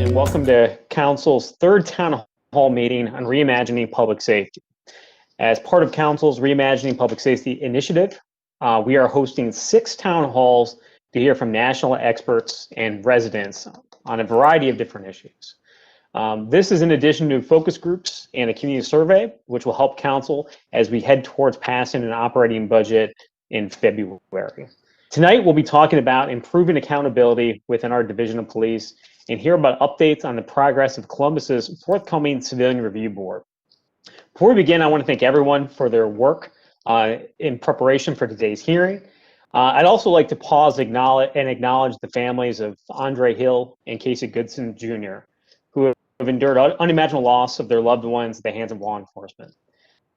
And welcome to Council's third Town Hall meeting on Reimagining Public Safety. As part of Council's Reimagining Public Safety initiative, we are hosting 6 town halls to hear from national experts and residents on a variety of different issues. This is in addition to focus groups and a community survey, which will help Council as we head towards passing an operating budget in February. Tonight, we'll be talking about improving accountability within our Division of Police and hear about updates on the progress of Columbus's forthcoming Civilian Review Board. Before we begin, I want to thank everyone for their work in preparation for today's hearing. I'd also like to pause and acknowledge the families of Andre Hill and Casey Goodson Jr., who have endured unimaginable loss of their loved ones at the hands of law enforcement.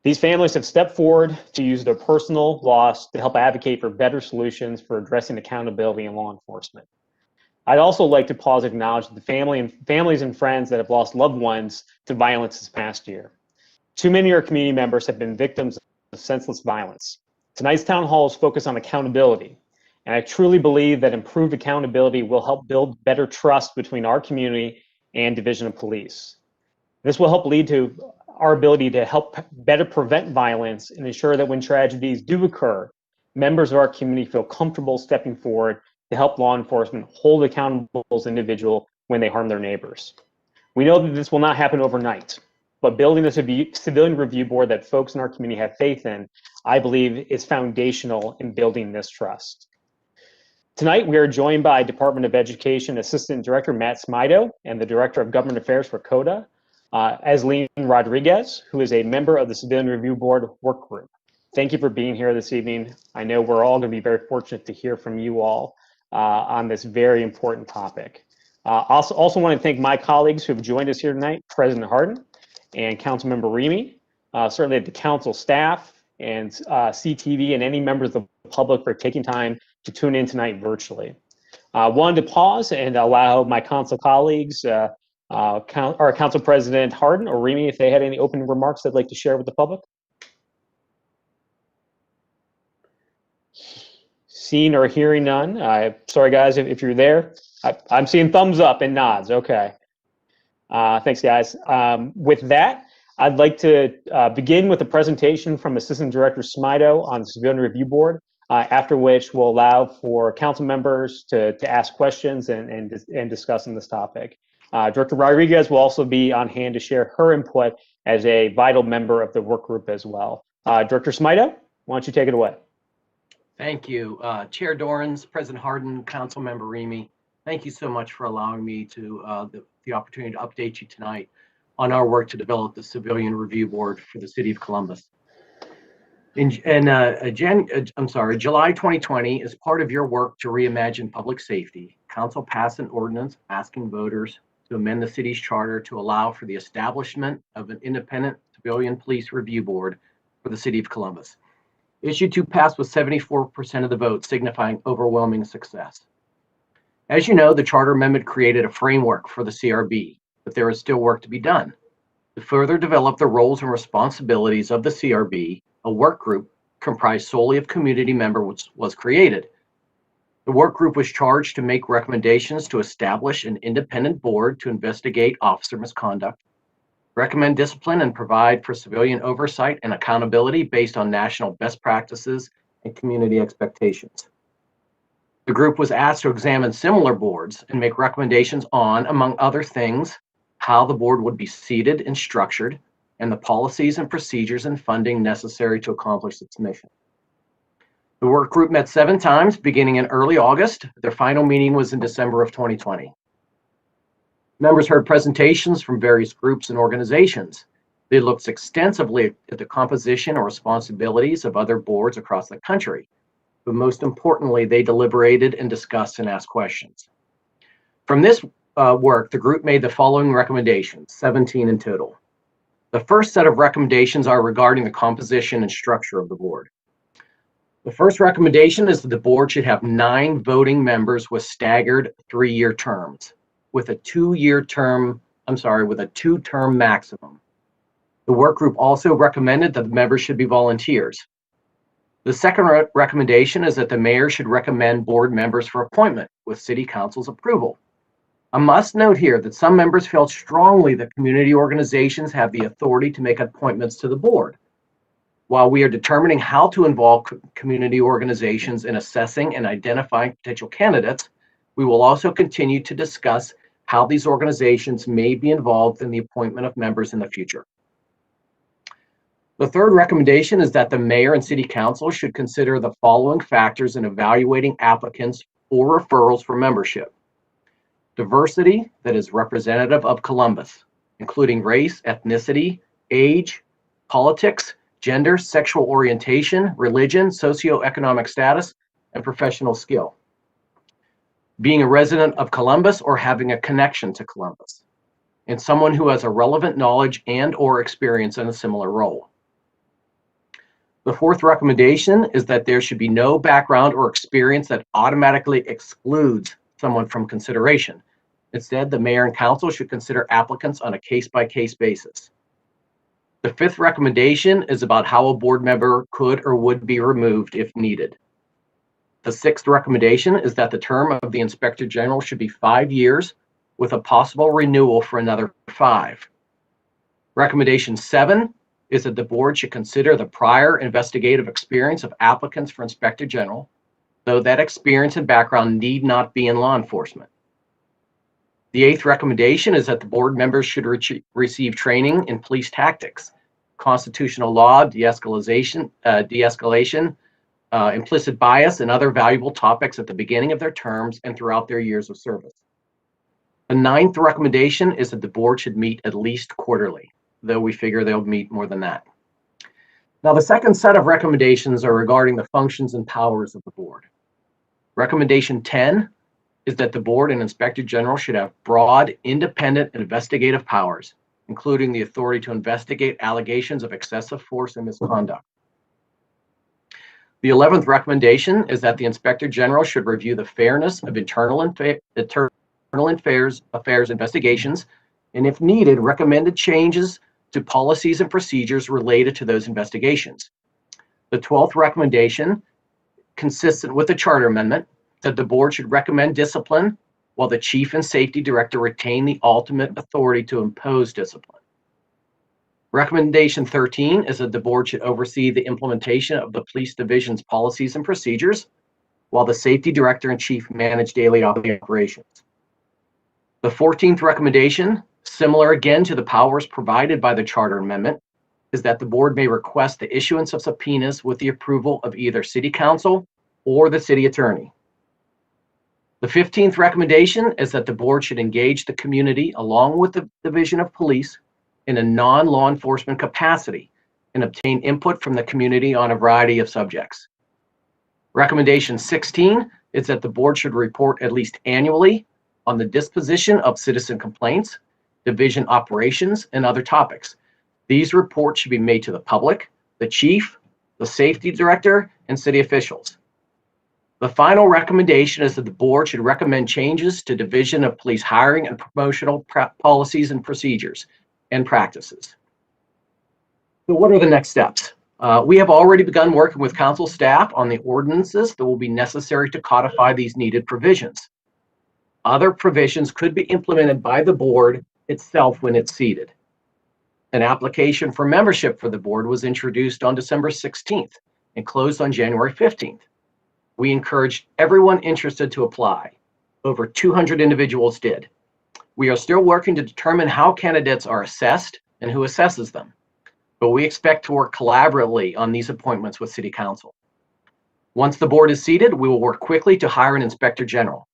These families have stepped forward to use their personal loss to help advocate for better solutions for addressing accountability in law enforcement. I'd also like to pause and acknowledge the families and friends that have lost loved ones to violence this past year. Too many of our community members have been victims of senseless violence. Tonight's town hall is focused on accountability, and I truly believe that improved accountability will help build better trust between our community and Division of Police. This will help lead to our ability to help better prevent violence and ensure that when tragedies do occur, members of our community feel comfortable stepping forward to help law enforcement hold accountable as individuals when they harm their neighbors. We know that this will not happen overnight, but building a civilian review board that folks in our community have faith in, I believe, is foundational in building this trust. Tonight, we are joined by Department of Education Assistant Director Matt Smido and the Director of Government Affairs for CODA, Asleen Rodriguez, who is a member of the Civilian Review Board work group. Thank you for being here this evening. I know we're all going to be very fortunate to hear from you all on this very important topic. Also want to thank my colleagues who have joined us here tonight, President Hardin and Councilmember Remy, certainly the council staff and CTV and any members of the public for taking time to tune in tonight virtually. Wanted to pause and allow my council colleagues, our Council President Hardin or Remy, if they had any opening remarks they'd like to share with the public. Seeing or hearing none. Sorry guys, if you're there. I'm seeing thumbs up and nods. Okay. Thanks guys. With that, I'd like to begin with a presentation from Assistant Director Smido on the Civilian Review Board, after which we'll allow for council members to ask questions and discuss on this topic. Director Rodriguez will also be on hand to share her input as a vital member of the work group as well. Director Smido, why don't you take it away? Thank you. Chair Dorans, President Hardin, Councilmember Remy, thank you so much for allowing me to the opportunity to update you tonight on our work to develop the Civilian Review Board for the City of Columbus. In July 2020, as part of your work to reimagine public safety, Council passed an ordinance asking voters to amend the city's charter to allow for the establishment of an independent civilian police review board for the City of Columbus. Issue 2 passed with 74% of the vote, signifying overwhelming success. As you know, the charter amendment created a framework for the CRB, but there is still work to be done. To further develop the roles and responsibilities of the CRB, a work group comprised solely of community members was created. The work group was charged to make recommendations to establish an independent board to investigate officer misconduct, recommend discipline, and provide for civilian oversight and accountability based on national best practices and community expectations. The group was asked to examine similar boards and make recommendations on, among other things, how the board would be seated and structured, and the policies and procedures and funding necessary to accomplish its mission. The work group met 7 times beginning in early August. Their final meeting was in December of 2020. Members heard presentations from various groups and organizations. They looked extensively at the composition or responsibilities of other boards across the country. But most importantly, they deliberated and discussed and asked questions. From this work, the group made the following recommendations, 17 in total. The first set of recommendations are regarding the composition and structure of the board. The first recommendation is that the board should have 9 voting members with staggered 3-year terms, with a 2-term maximum. The work group also recommended that the members should be volunteers. The second recommendation is that the mayor should recommend board members for appointment with city council's approval. I must note here that some members felt strongly that community organizations have the authority to make appointments to the board. While we are determining how to involve community organizations in assessing and identifying potential candidates, we will also continue to discuss how these organizations may be involved in the appointment of members in the future. The third recommendation is that the mayor and city council should consider the following factors in evaluating applicants or referrals for membership. Diversity that is representative of Columbus, including race, ethnicity, age, politics, gender, sexual orientation, religion, socioeconomic status, and professional skill. Being a resident of Columbus or having a connection to Columbus, and someone who has a relevant knowledge and/or experience in a similar role. The fourth recommendation is that there should be no background or experience that automatically excludes someone from consideration. Instead, the mayor and council should consider applicants on a case-by-case basis. The fifth recommendation is about how a board member could or would be removed if needed. The sixth recommendation is that the term of the Inspector General should be 5 years with a possible renewal for another 5. Recommendation 7 is that the board should consider the prior investigative experience of applicants for Inspector General, though that experience and background need not be in law enforcement. The eighth recommendation is that the board members should receive training in police tactics, constitutional law, de-escalation, implicit bias, and other valuable topics at the beginning of their terms and throughout their years of service. The ninth recommendation is that the board should meet at least quarterly, though we figure they'll meet more than that. Now, the second set of recommendations are regarding the functions and powers of the board. Recommendation 10 is that the board and Inspector General should have broad, independent investigative powers, including the authority to investigate allegations of excessive force and misconduct. The 11th recommendation is that the Inspector General should review the fairness of internal affairs investigations, and if needed, recommended changes to policies and procedures related to those investigations. The 12th recommendation, consistent with the charter amendment, that the board should recommend discipline while the chief and safety director retain the ultimate authority to impose discipline. Recommendation 13 is that the board should oversee the implementation of the police division's policies and procedures, while the safety director and chief manage daily operations. The 14th recommendation, similar again to the powers provided by the charter amendment, is that the board may request the issuance of subpoenas with the approval of either city council or the city attorney. The 15th recommendation is that the board should engage the community along with the Division of Police in a non-law enforcement capacity and obtain input from the community on a variety of subjects. Recommendation 16 is that the board should report at least annually on the disposition of citizen complaints, division operations, and other topics. These reports should be made to the public, the chief, the safety director, and city officials. The final recommendation is that the board should recommend changes to Division of Police hiring and promotional policies and procedures and practices. So what are the next steps? We have already begun working with council staff on the ordinances that will be necessary to codify these needed provisions. Other provisions could be implemented by the board itself when it's seated. An application for membership for the board was introduced on December 16th and closed on January 15th. We encouraged everyone interested to apply. Over 200 individuals did. We are still working to determine how candidates are assessed and who assesses them, but we expect to work collaboratively on these appointments with City Council. Once the board is seated, we will work quickly to hire an Inspector General.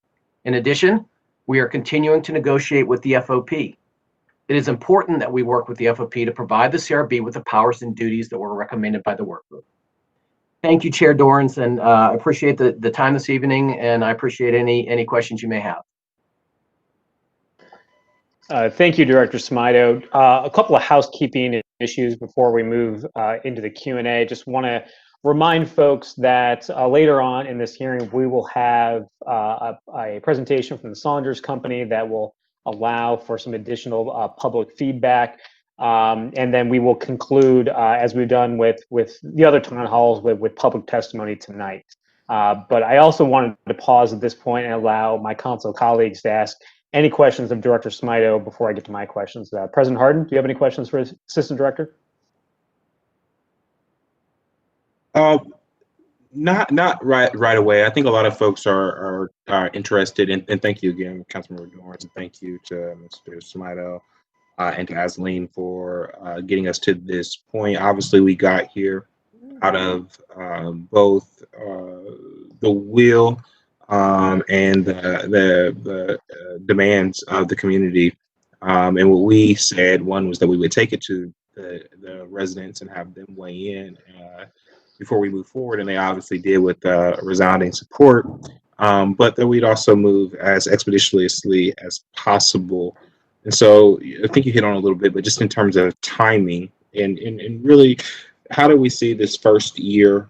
In addition, we are continuing to negotiate with the FOP. It is important that we work with the FOP to provide the CRB with the powers and duties that were recommended by the work group. Thank you, Chair Dorans, and I appreciate the time this evening, and I appreciate any questions you may have. Thank you, Director Smido. A couple of housekeeping issues before we move into the Q&A. Just want to remind folks that later on in this hearing, we will have a presentation from the Saunders Company that will allow for some additional public feedback. And then we will conclude, as we've done with the other town halls, with public testimony tonight. But I also wanted to pause at this point and allow my council colleagues to ask any questions of Director Smito before I get to my questions. President Harden, do you have any questions for Assistant Director? Not right away. I think a lot of folks are interested, and thank you again, Councilmember Dorans, and thank you to Mr. Smito and to Asleen for getting us to this point. Obviously, we got here out of both the will and the demands of the community. And what we said, one was that we would take it to the residents and have them weigh in before we move forward, and they obviously did with resounding support, but that we'd also move as expeditiously as possible. And so I think you hit on a little bit, but just in terms of timing and really, how do we see this first year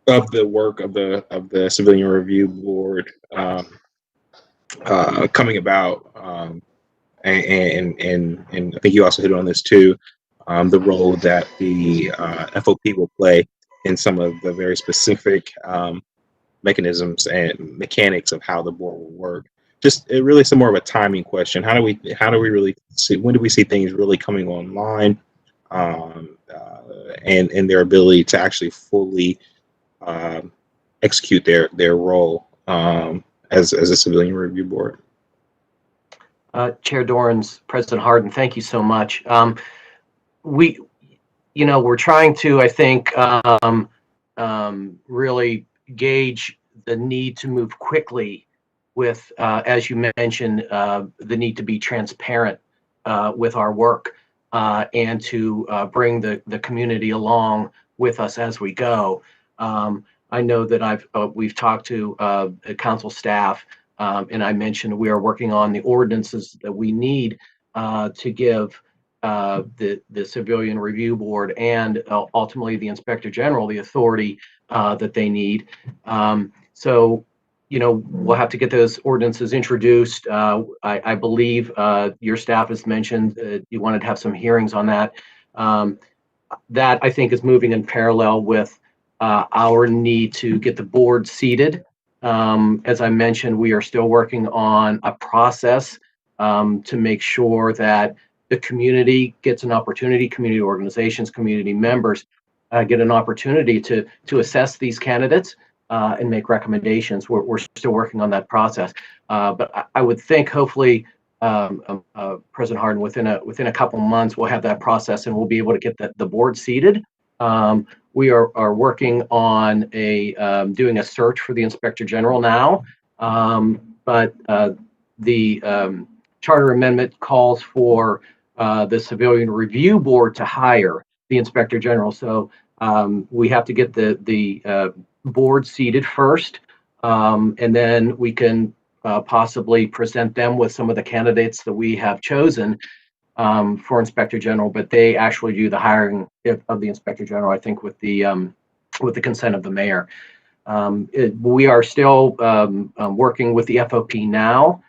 of the work of the Civilian Review Board coming about? And I think you also hit on this too, the role that the FOP will play in some of the very specific mechanisms and mechanics of how the board will work. Just really some more of a timing question. How do we really see, when do we see things really coming online, and their ability to actually fully execute their role as a Civilian Review Board? Chair Dorans, President Harden, thank you so much. We're trying to, I think, really gauge the need to move quickly with, as you mentioned, the need to be transparent with our work and to bring the community along with us as we go. I know that we've talked to council staff, and I mentioned we are working on the ordinances that we need to give the Civilian Review Board and ultimately the Inspector General the authority that they need. So, we'll have to get those ordinances introduced. I believe your staff has mentioned you wanted to have some hearings on that. That I think is moving in parallel with our need to get the board seated. As I mentioned, we are still working on a process to make sure that the community gets an opportunity, community organizations, community members get an opportunity to assess these candidates and make recommendations. We're still working on that process. But I would think hopefully, President Harden, within a couple months, we'll have that process and we'll be able to get the board seated. We are working on doing a search for the Inspector General now, but the charter amendment calls for the Civilian Review Board to hire the Inspector General. So we have to get the board seated first, and then we can possibly present them with some of the candidates that we have chosen for Inspector General, but they actually do the hiring of the Inspector General, I think, with the consent of the mayor. We are still working with the FOP now.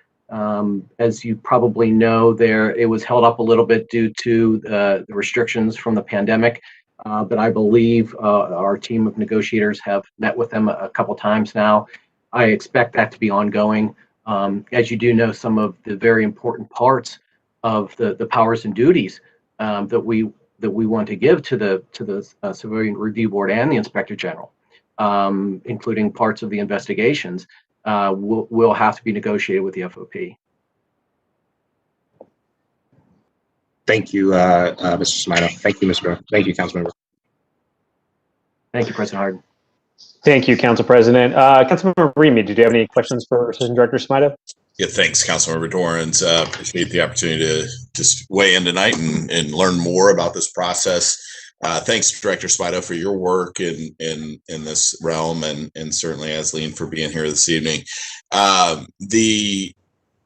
As you probably know, it was held up a little bit due to the restrictions from the pandemic, but I believe our team of negotiators have met with them a couple times now. I expect that to be ongoing. As you do know, some of the very important parts of the powers and duties that we want to give to the Civilian Review Board and the Inspector General, including parts of the investigations, will have to be negotiated with the FOP. Thank you, Mr. Smito. Thank you, Thank you, Councilmember. Thank you, President Harden. Thank you, Council President. Councilmember Remy, did you have any questions for Assistant Director Smito? Yeah, thanks, Councilmember Dorans. Appreciate the opportunity to just weigh in tonight and learn more about this process. Thanks, Director Smito, for your work in this realm, and certainly Asleen for being here this evening.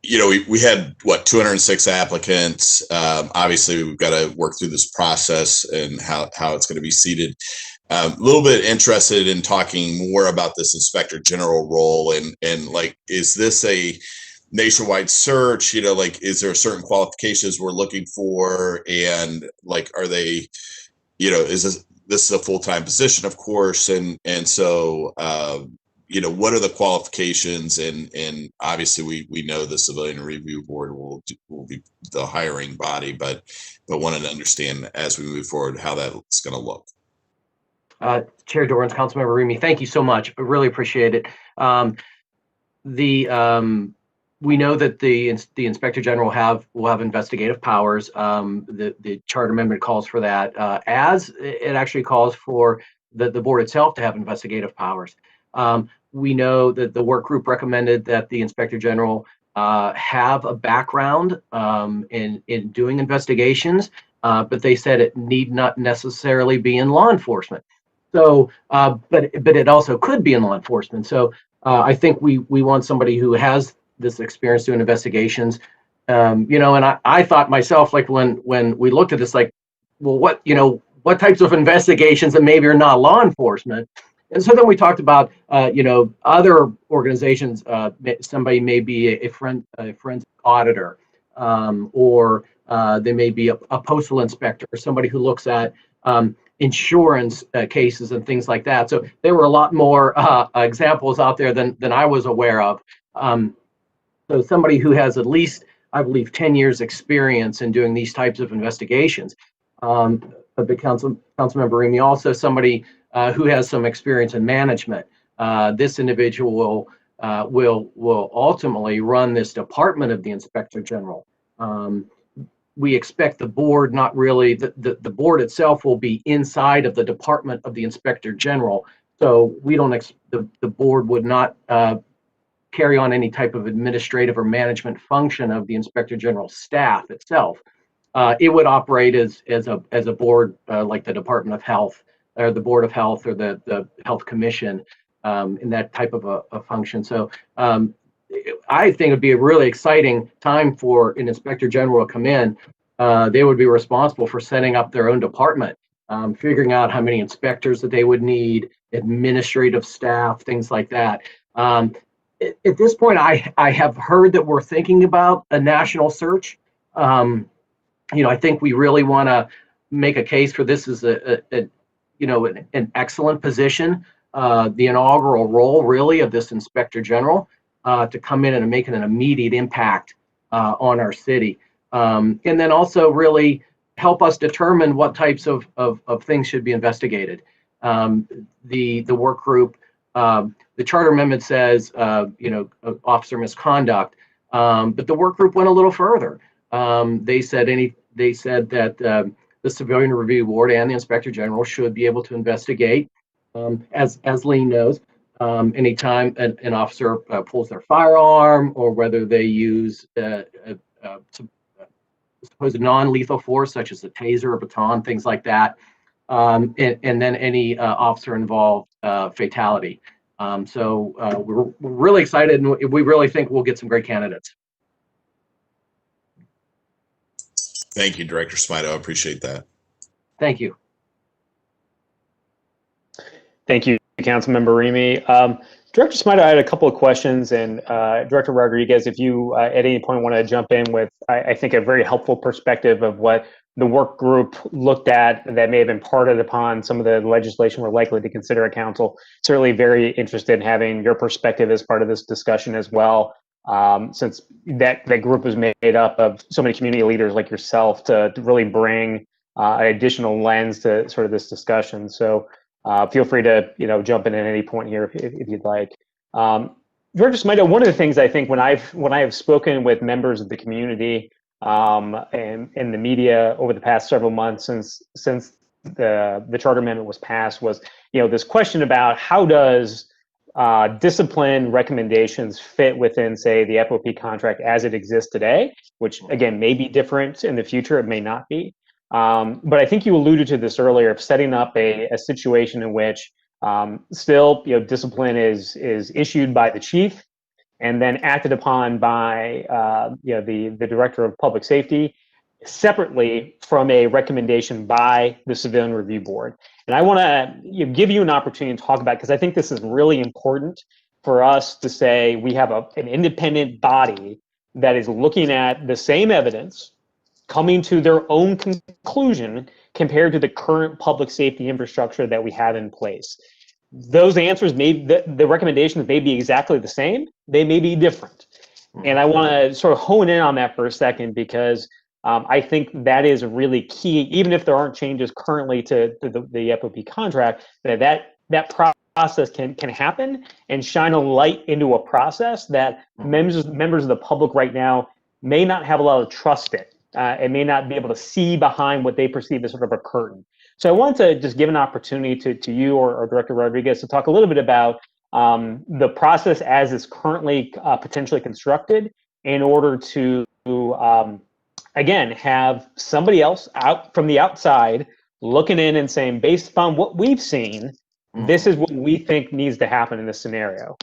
We had 206 applicants. Obviously, we've got to work through this process and how it's going to be seated. A little bit interested in talking more about this Inspector General role and like, is this a nationwide search? Is there certain qualifications we're looking for, and are they, is this is a full-time position, of course, and so what are the qualifications? And obviously we know the Civilian Review Board will be the hiring body, but wanted to understand as we move forward how that's going to look. Chair Dorans, Councilmember Remy, thank you so much. I really appreciate it. We know that the Inspector General will have investigative powers. The charter amendment calls for that, as it actually calls for the board itself to have investigative powers. We know that the work group recommended that the Inspector General have a background in doing investigations, but they said it need not necessarily be in law enforcement. So, but it also could be in law enforcement. So I think we want somebody who has this experience doing investigations. And I thought myself, like when we looked at this, like, well, what types of investigations that maybe are not law enforcement? And so then we talked about, other organizations. Somebody may be a forensic auditor, or they may be a postal inspector, or somebody who looks at insurance cases and things like that. So there were a lot more examples out there than I was aware of. So somebody who has at least, I believe, 10 years experience in doing these types of investigations. But Councilmember Remy, also somebody who has some experience in management. This individual will ultimately run this department of the Inspector General. We expect the board, not really, the board itself will be inside of the department of the Inspector General. So we don't, the board would not carry on any type of administrative or management function of the Inspector General staff itself. It would operate as a board like the Department of Health or the Board of Health or the Health Commission in that type of a function. So I think it'd be a really exciting time for an Inspector General to come in. They would be responsible for setting up their own department, figuring out how many inspectors that they would need, administrative staff, things like that. At this point, I have heard that we're thinking about a national search. I think we really want to make a case for this as an excellent position, the inaugural role really of this Inspector General to come in and make an immediate impact on our city. And then also really help us determine what types of things should be investigated. The work group, the charter amendment says, officer misconduct, but the work group went a little further. They said that the Civilian Review Board and the Inspector General should be able to investigate, as Lean knows, anytime an officer pulls their firearm or whether they use supposed non-lethal force, such as a taser or baton, things like that, and then any officer-involved fatality. So we're really excited, and we really think we'll get some great candidates. Thank you, Director Smito. I appreciate that. Thank you. Thank you, Councilmember Remy. Director Smito, I had a couple of questions, and Director Rodriguez, if you at any point want to jump in with, I think, a very helpful perspective of what the work group looked at that may have imparted upon some of the legislation we're likely to consider at council. Certainly very interested in having your perspective as part of this discussion as well, since that group was made up of so many community leaders like yourself to really bring an additional lens to sort of this discussion. So feel free to jump in at any point here if you'd like. Director Smito, one of the things I think when I have spoken with members of the community and in the media over the past several months since the charter amendment was passed was this question about how does discipline recommendations fit within, say, the FOP contract as it exists today, which again may be different in the future, it may not be. But I think you alluded to this earlier of setting up a situation in which still discipline is issued by the chief and then acted upon by the director of public safety separately from a recommendation by the Civilian Review Board. And I want to give you an opportunity to talk about, because I think this is really important for us to say we have an independent body that is looking at the same evidence, coming to their own conclusion compared to the current public safety infrastructure that we have in place. those answers the recommendations may be exactly the same, they may be different. And I want to sort of hone in on that for a second, because I think that is really key, even if there aren't changes currently to the FOP contract, that process can happen and shine a light into a process that members of the public right now may not have a lot of trust in, and may not be able to see behind what they perceive as sort of a curtain. So I wanted to just give an opportunity to you or Director Rodriguez to talk a little bit about the process as it's currently potentially constructed, in order to again have somebody else out from the outside looking in and saying, based upon what we've seen, this is what we think needs to happen in this scenario.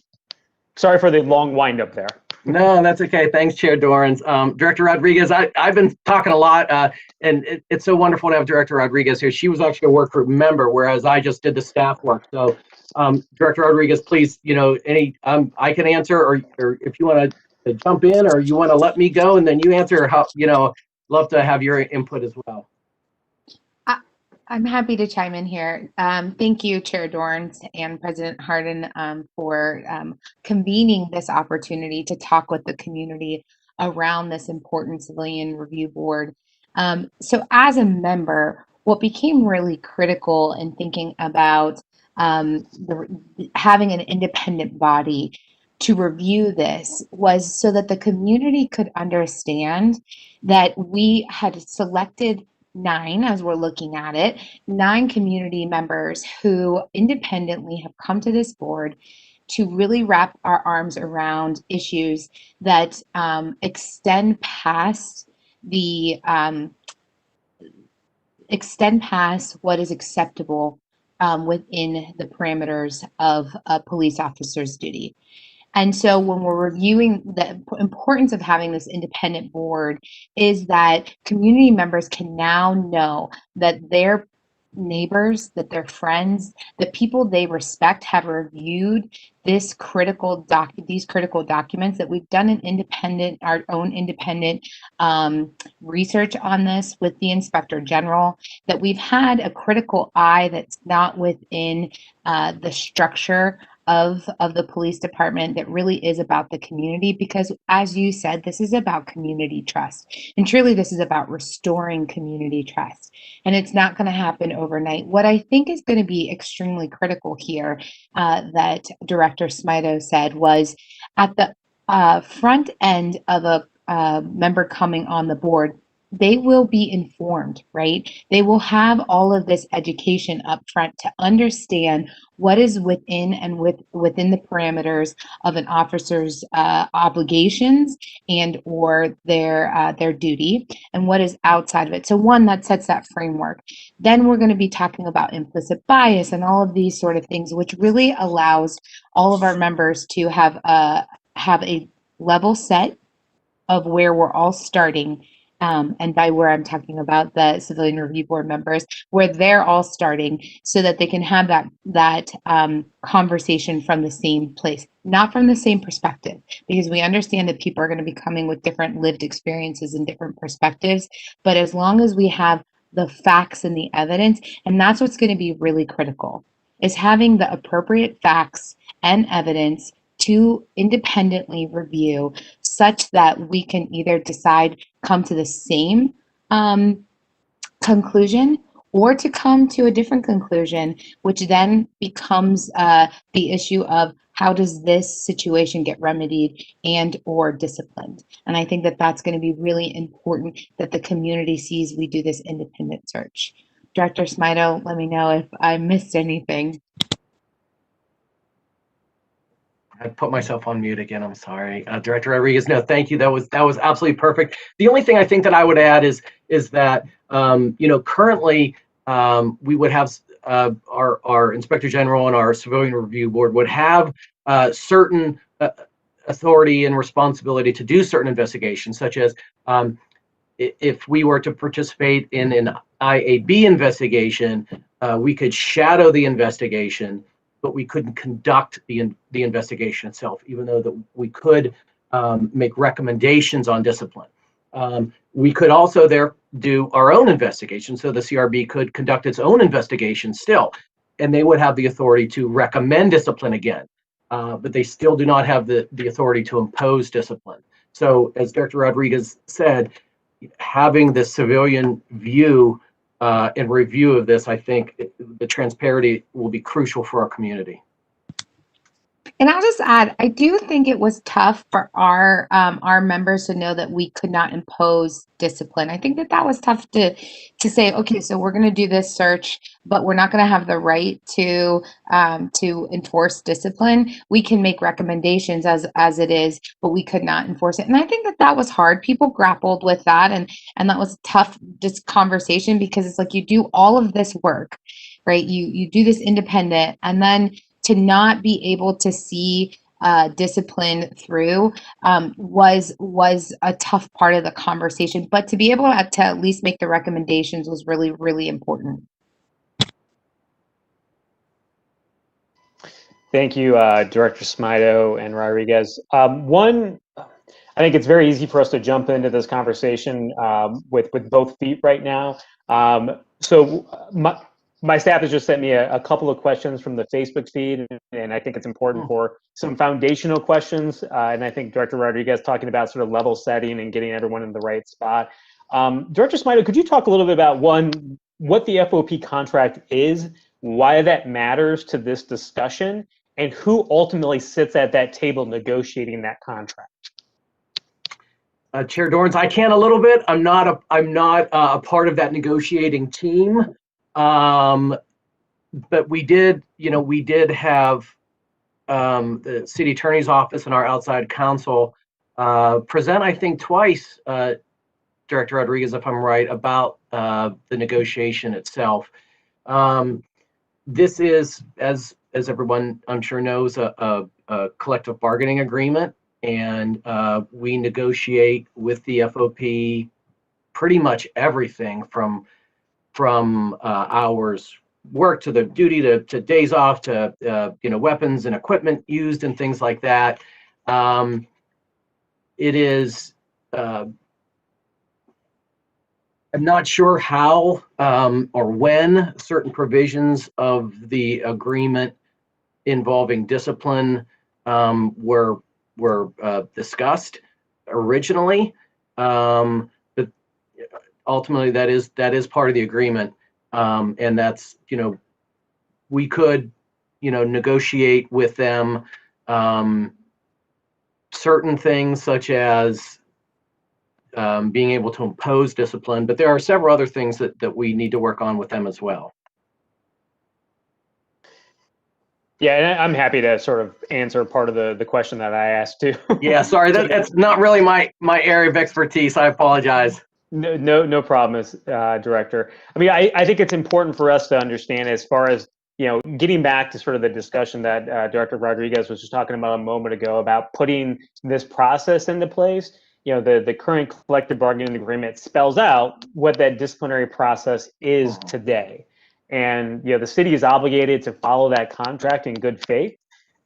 Sorry for the long wind up there. No, that's okay. Thanks, Chair Dorans. Director Rodriguez, I've been talking a lot, and it's so wonderful to have Director Rodriguez here. She was actually a work group member, whereas I just did the staff work. So, Director Rodriguez, please, I can answer, or if you want to jump in, or you want to let me go and then you answer. How, love to have your input as well. I'm happy to chime in here. Thank you, Chair Dorans and President Hardin, for convening this opportunity to talk with the community around this important civilian review board. So as a member, what became really critical in thinking about having an independent body to review this was so that the community could understand that we had selected 9, as we're looking at it, 9 community members who independently have come to this board to really wrap our arms around issues that extend past what is acceptable within the parameters of a police officer's duty. And so when we're reviewing, the importance of having this independent board is that community members can now know that their neighbors, that their friends, the people they respect have reviewed these critical documents, that we've done our own independent research on this with the Inspector General, that we've had a critical eye that's not within the structure of the police department, that really is about the community, because as you said, this is about community trust, and truly this is about restoring community trust, and it's not going to happen overnight. What I think is going to be extremely critical here, that Director Smito said, was at the front end of a member coming on the board, they will be informed, right? They will have all of this education up front to understand what is within the parameters of an officer's obligations and or their duty, and what is outside of it. So one, that sets that framework. Then we're going to be talking about implicit bias and all of these sort of things, which really allows all of our members to have a level set of where we're all starting. And by where I'm talking about the Civilian Review Board members, where they're all starting, so that they can have that conversation from the same place, not from the same perspective, because we understand that people are going to be coming with different lived experiences and different perspectives. But as long as we have the facts and the evidence, and that's what's going to be really critical, is having the appropriate facts and evidence to independently review, such that we can either come to the same conclusion, or to come to a different conclusion, which then becomes the issue of how does this situation get remedied and or disciplined. And I think that that's going to be really important, that the community sees we do this independent search. Director Smito, let me know if I missed anything. I put myself on mute again. I'm sorry, Director Rodriguez. No, thank you. That was absolutely perfect. The only thing I think that I would add is that currently we would have our Inspector General and our Civilian Review Board would have certain authority and responsibility to do certain investigations, such as if we were to participate in an IAB investigation, we could shadow the investigation, but we couldn't conduct the investigation itself, even though that we could make recommendations on discipline. We could also do our own investigation, so the CRB could conduct its own investigation still. and they would have the authority to recommend discipline again, but they still do not have the authority to impose discipline. So as Director Rodriguez said, having the civilian view and review of this, I think the transparency will be crucial for our community. And I'll just add, I do think it was tough for our members to know that we could not impose discipline. I think that was tough to say, okay, so we're going to do this search, but we're not going to have the right to enforce discipline. We can make recommendations as it is, but we could not enforce it. And I think that was hard. People grappled with that, and that was a tough just conversation, because it's like you do all of this work, right? You do this independent, and then to not be able to see discipline through was a tough part of the conversation. But to be able to at least make the recommendations was really, really important. Thank you, Director Smito and Rodriguez. I think it's very easy for us to jump into this conversation with both feet right now. So my staff has just sent me a couple of questions from the Facebook feed, and I think it's important for some foundational questions. And I think Director Rodriguez talking about sort of level setting and getting everyone in the right spot. Director Smito, could you talk a little bit about what the FOP contract is, why that matters to this discussion, and who ultimately sits at that table negotiating that contract? Chair Dorans, I can a little bit. I'm not a part of that negotiating team. But we did have the city attorney's office and our outside counsel present, I think, twice, Director Rodriguez, if I'm right, about the negotiation itself. This is, as everyone I'm sure knows, a collective bargaining agreement, and we negotiate with the FOP pretty much everything from hours work to the duty to days off to weapons and equipment used and things like that. It is I'm not sure how or when certain provisions of the agreement involving discipline were discussed originally, but ultimately that is part of the agreement, and that's we could negotiate with them certain things such as being able to impose discipline, but there are several other things that we need to work on with them as well. Yeah, and I'm happy to sort of answer part of the question that I asked too. Yeah, sorry, that's not really my area of expertise. I apologize. No problem, Director. I mean, I think it's important for us to understand, as far as getting back to sort of the discussion that Director Rodriguez was just talking about a moment ago about putting this process into place. The current collective bargaining agreement spells out what that disciplinary process is today. And the city is obligated to follow that contract in good faith.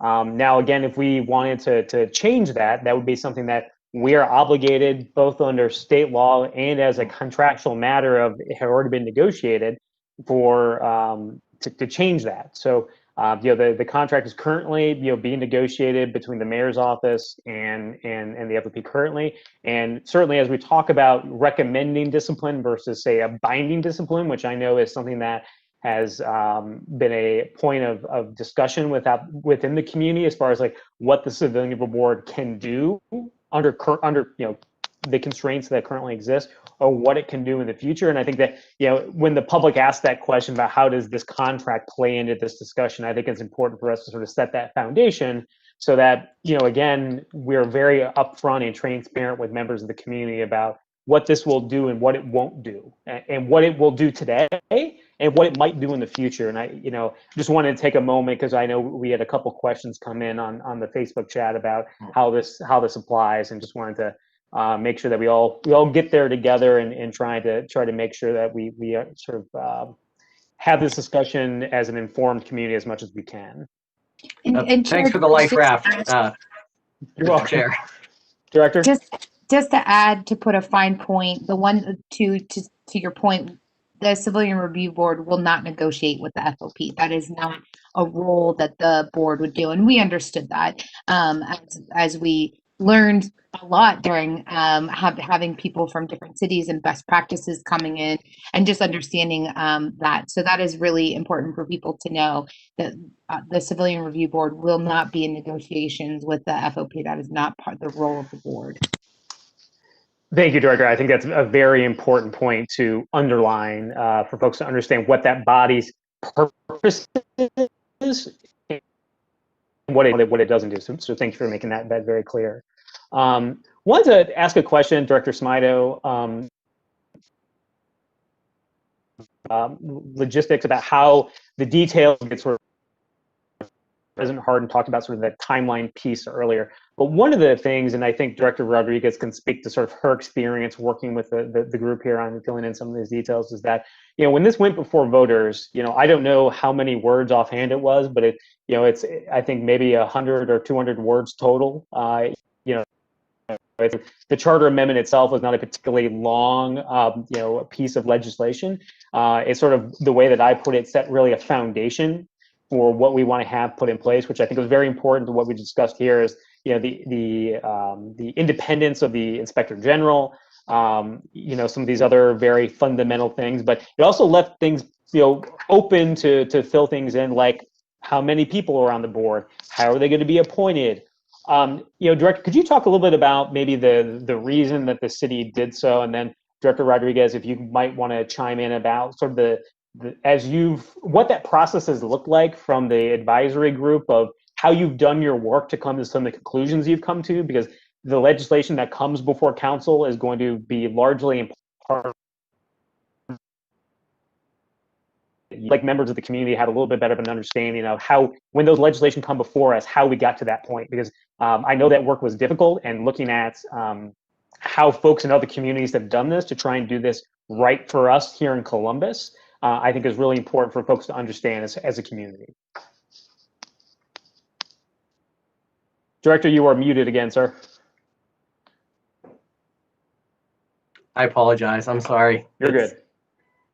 Now, again, if we wanted to change that, that would be something that we are obligated, both under state law and as a contractual matter of it had already been negotiated for to change that. So the contract is currently being negotiated between the mayor's office and the FOP currently. And certainly, as we talk about recommending discipline versus, say, a binding discipline, which I know is something that has been a point of discussion within the community, as far as like what the civilian board can do under the constraints that currently exist, or what it can do in the future. And I think that when the public asks that question about how does this contract play into this discussion, I think it's important for us to sort of set that foundation so that again, we're very upfront and transparent with members of the community about what this will do and what it won't do, and what it will do today and what it might do in the future. And I just wanted to take a moment, because I know we had a couple questions come in on the Facebook chat about how this applies, and just wanted to make sure that we all get there together and try to make sure that we sort of have this discussion as an informed community as much as we can. And thanks for the life raft, You're welcome, Chair. Director. Just to add, to put a fine point, the one to your point, the Civilian Review Board will not negotiate with the FOP. That is not a role that the board would do, and we understood that as we learned a lot during having people from different cities and best practices coming in, and just understanding that. So that is really important for people to know, that the Civilian Review Board will not be in negotiations with the FOP. That is not part of the role of the board. Thank you, Director. I think that's a very important point to underline for folks to understand what that body's purpose is and what it doesn't do. So thank you for making that very clear. Wanted to ask a question, Director Smido, logistics about how the details get sort of President Hardin talked about sort of that timeline piece earlier. But one of the things, and I think Director Rodriguez can speak to sort of her experience working with the group here on filling in some of these details, is that, when this went before voters, I don't know how many words offhand it was, but it's I think maybe 100 or 200 words total. The charter amendment itself was not a particularly long, piece of legislation. It's sort of, the way that I put it, set really a foundation for what we want to have put in place, which I think is very important to what we discussed here, is the independence of the Inspector General, some of these other very fundamental things, but it also left things open to fill things in, like how many people are on the board, how are they going to be appointed. Director, could you talk a little bit about maybe the reason that the city did so, and then Director Rodriguez, if you might want to chime in about sort of what that process has looked like from the advisory group, of how you've done your work to come to some of the conclusions you've come to, because the legislation that comes before council is going to be largely in part, like, members of the community had a little bit better of an understanding of how, when those legislation come before us, how we got to that point, because I know that work was difficult, and looking at how folks in other communities have done this to try and do this right for us here in Columbus, I think is really important for folks to understand as a community. Director, you are muted again, sir. I apologize. I'm sorry. You're good.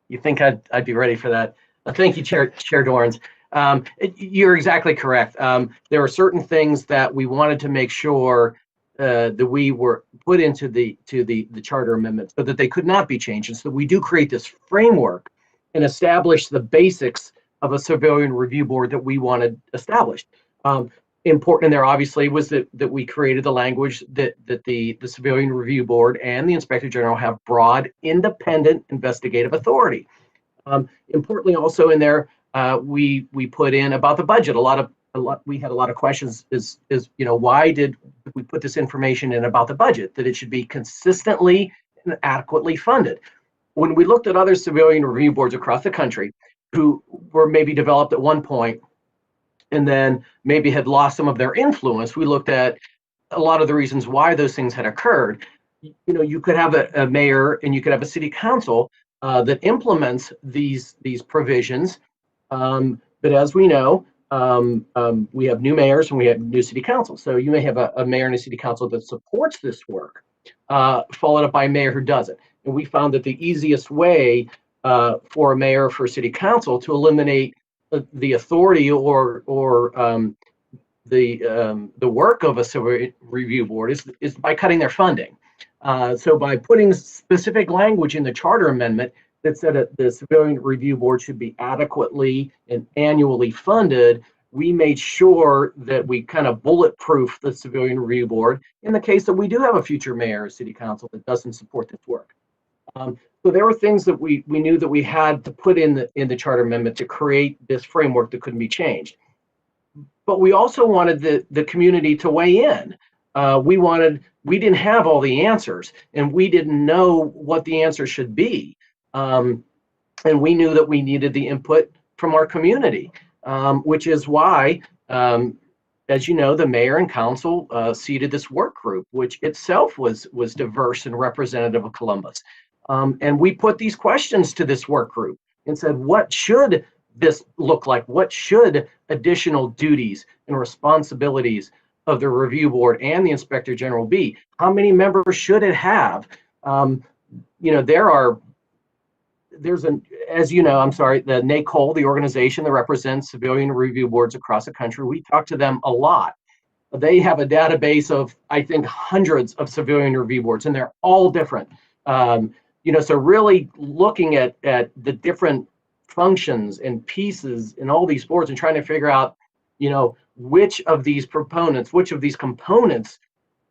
You think I'd be ready for that? Thank you, Chair Dorans. You're exactly correct. There are certain things that we wanted to make sure that we were put into the charter amendment so that they could not be changed, and so we do create this framework and establish the basics of a civilian review board that we wanted established. Important in there, obviously, was that we created the language that the Civilian Review Board and the Inspector General have broad, independent investigative authority. Importantly, also in there, we put in about the budget. We had a lot of questions. Is why did we put this information in about the budget? That it should be consistently and adequately funded. When we looked at other civilian review boards across the country who were maybe developed at one point and then maybe had lost some of their influence, we looked at a lot of the reasons why those things had occurred. You could have a mayor and you could have a city council that implements these provisions. But as we know, we have new mayors and we have new city councils. So you may have a mayor and a city council that supports this work, followed up by a mayor who doesn't. And we found that the easiest way for a mayor, for a city council, to eliminate the authority or the work of a civil review board is by cutting their funding. So by putting specific language in the charter amendment that said that the Civilian Review Board should be adequately and annually funded, we made sure that we kind of bulletproof the Civilian Review Board in the case that we do have a future mayor or city council that doesn't support this work. So there were things that we knew that we had to put in the charter amendment to create this framework that couldn't be changed. But we also wanted the community to weigh in. We didn't have all the answers, and we didn't know what the answer should be. And we knew that we needed the input from our community, which is why, as you know, the mayor and council seated this work group, which itself was diverse and representative of Columbus. And we put these questions to this work group and said, what should this look like? What should additional duties and responsibilities of the review board and the inspector general be? How many members should it have? There are as you know, I'm sorry, the NACOL, the organization that represents civilian review boards across the country, we talk to them a lot. They have a database of, I think, hundreds of civilian review boards, and they're all different. So really looking at the different functions and pieces in all these boards and trying to figure out, which of these components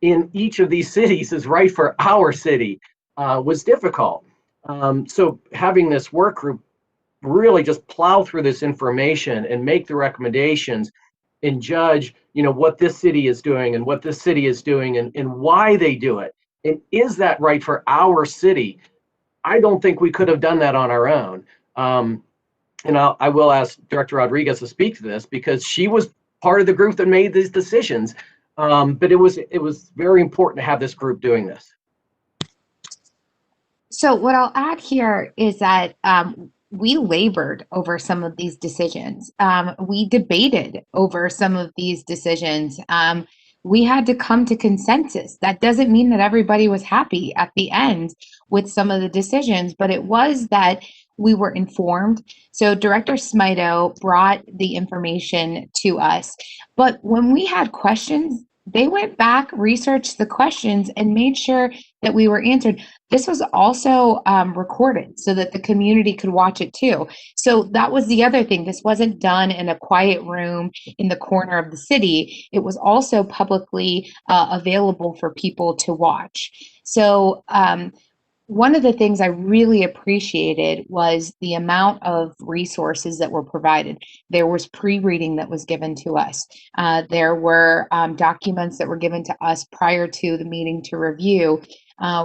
in each of these cities is right for our city was difficult. So having this work group really just plow through this information and make the recommendations and judge, what this city is doing and what this city is doing and why they do it. And is that right for our city? I don't think we could have done that on our own. And I will ask Director Rodriguez to speak to this because she was part of the group that made these decisions. But it was very important to have this group doing this. So what I'll add here is that we labored over some of these decisions. We debated over some of these decisions. We had to come to consensus. That doesn't mean that everybody was happy at the end with some of the decisions, but it was that we were informed. So Director Smito brought the information to us. But when we had questions, they went back, researched the questions, and made sure that we were answered. This was also recorded so that the community could watch it too. So that was the other thing. This wasn't done in a quiet room in the corner of the city. It was also publicly available for people to watch. So one of the things I really appreciated was the amount of resources that were provided. There was pre-reading that was given to us. There were documents that were given to us prior to the meeting to review.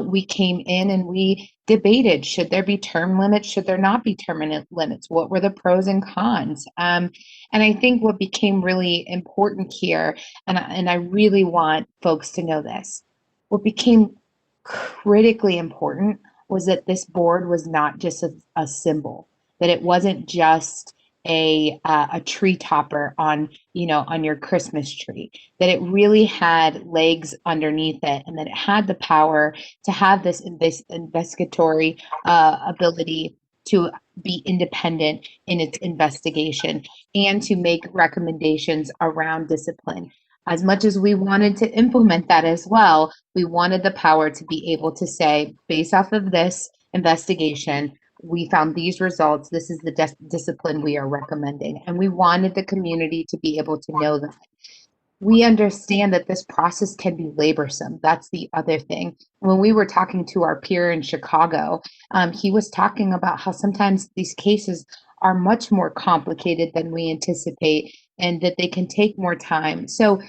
We came in and we debated, should there be term limits? Should there not be term limits? What were the pros and cons? And I think what became really important here, and I really want folks to know this, what became critically important was that this board was not just a symbol, that it wasn't just a tree topper on your Christmas tree, that it really had legs underneath it, and that it had the power to have this investigatory ability to be independent in its investigation and to make recommendations around discipline. As much as we wanted to implement that as well, we wanted the power to be able to say, based off of this investigation, we found these results. This is the discipline we are recommending. And we wanted the community to be able to know that. We understand that this process can be laborsome. That's the other thing. When we were talking to our peer in Chicago, he was talking about how sometimes these cases are much more complicated than we anticipate and that they can take more time. So,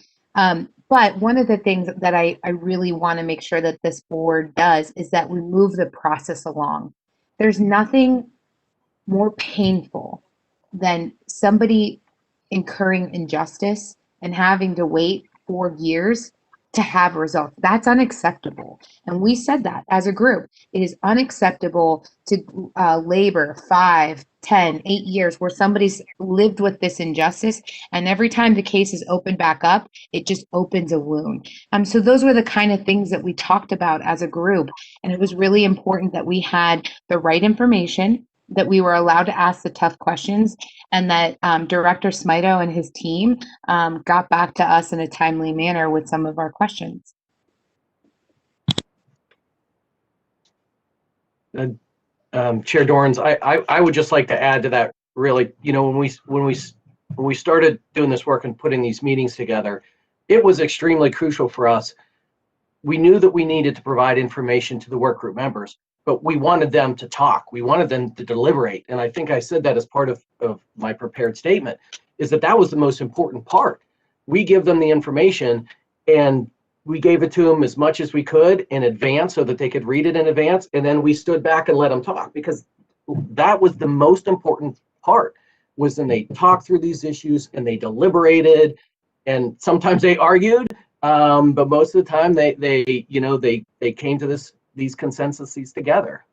but one of the things that I really want to make sure that this board does is that we move the process along. There's nothing more painful than somebody incurring injustice and having to wait 4 years to have results. That's unacceptable. And we said that as a group. It is unacceptable to labor 5, 10, 8 years where somebody's lived with this injustice, and every time the case is opened back up, it just opens a wound. So those were the kind of things that we talked about as a group. And it was really important that we had the right information, that we were allowed to ask the tough questions, and that Director Smito and his team got back to us in a timely manner with some of our questions. Chair Dorans, I would just like to add to that. Really, when we started doing this work and putting these meetings together, it was extremely crucial for us. We knew that we needed to provide information to the work group members, but we wanted them to talk. We wanted them to deliberate. And I think I said that as part of my prepared statement, is that was the most important part. We give them the information, and we gave it to them as much as we could in advance so that they could read it in advance. And then we stood back and let them talk, because that was the most important part, was when they talked through these issues and they deliberated, and sometimes they argued, but most of the time they came to these consensuses together.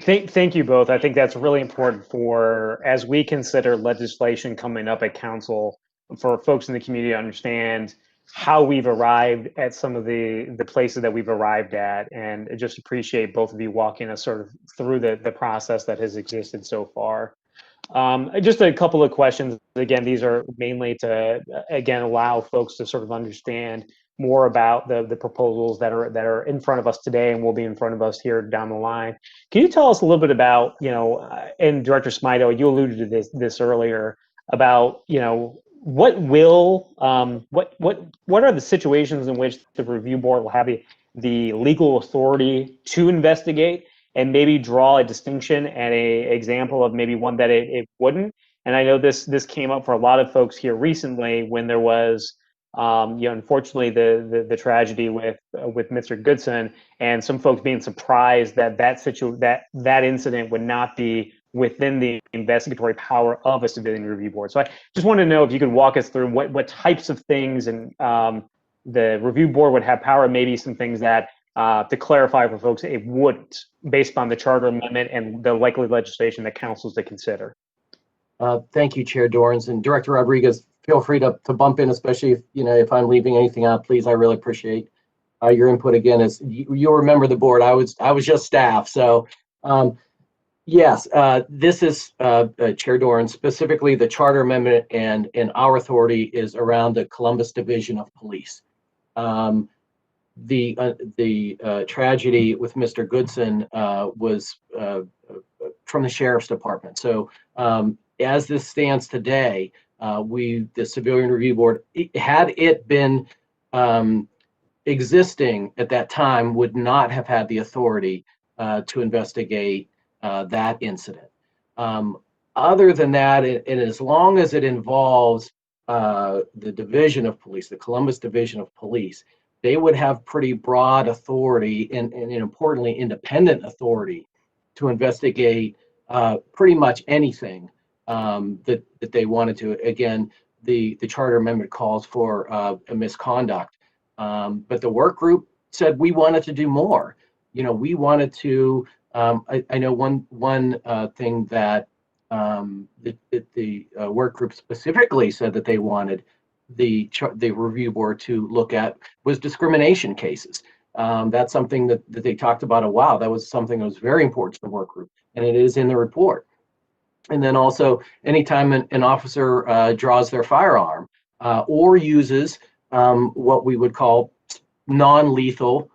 Thank you both. I think that's really important for, as we consider legislation coming up at council, for folks in the community to understand how we've arrived at some of the places that we've arrived at, and I just appreciate both of you walking us sort of through the process that has existed so far. Just a couple of questions. Again, these are mainly to, again, allow folks to sort of understand more about the proposals that are in front of us today and will be in front of us here down the line. Can you tell us a little bit about, and Director Smito, you alluded to this earlier, about, what are the situations in which the review board will have the legal authority to investigate, and maybe draw a distinction and a example of maybe one that it wouldn't? And I know this came up for a lot of folks here recently when there was, unfortunately, the tragedy with Mr. Goodson, and some folks being surprised that that incident would not be within the investigatory power of a civilian review board. So I just wanted to know if you could walk us through what types of things and the review board would have power, maybe some things that, to clarify for folks, it wouldn't, based on the charter amendment and the likely legislation that council's to consider. Thank you, Chair Dorans, and Director Rodriguez. Feel free to bump in, especially if I'm leaving anything out. Please, I really appreciate your input. Again, as you'll remember, the board, I was just staff. So yes, this is Chair Dorans, specifically the charter amendment, and our authority is around the Columbus Division of Police. The tragedy with Mr. Goodson was from the Sheriff's Department. So as this stands today, the Civilian Review Board, had it been existing at that time, would not have had the authority to investigate that incident. Other than that, and as long as it involves the Division of Police, the Columbus Division of Police, they would have pretty broad authority and importantly, independent authority to investigate pretty much anything that they wanted to. Again, the charter amendment calls for a misconduct, but the work group said we wanted to do more. We wanted to. I know one thing that the work group specifically said that they wanted the review board to look at was discrimination cases. That's something that they talked about a while. That was something that was very important to the work group, and it is in the report. And then also, anytime an officer draws their firearm or uses what we would call non-lethal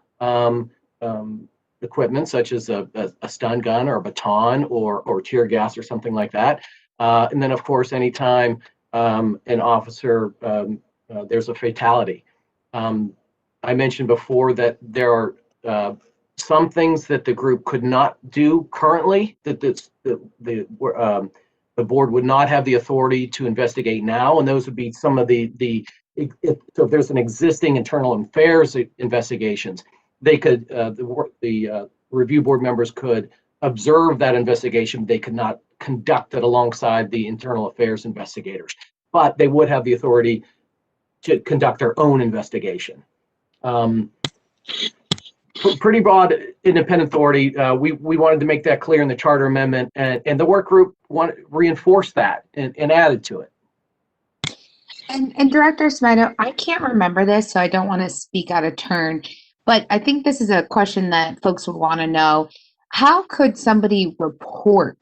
equipment, such as a stun gun or a baton or tear gas or something like that. And then, of course, anytime an officer, there's a fatality. I mentioned before that there are some things that the group could not do currently, that the board would not have the authority to investigate now, and those would be some of so if there's an existing internal affairs investigations, they could the review board members could observe that investigation. They could not conduct it alongside the internal affairs investigators, but they would have the authority to conduct their own investigation. Pretty broad independent authority. We wanted to make that clear in the charter amendment, and the work group reinforced that and added to it. And Director Smito, I can't remember this, so I don't want to speak out of turn, but I think this is a question that folks would want to know. How could somebody report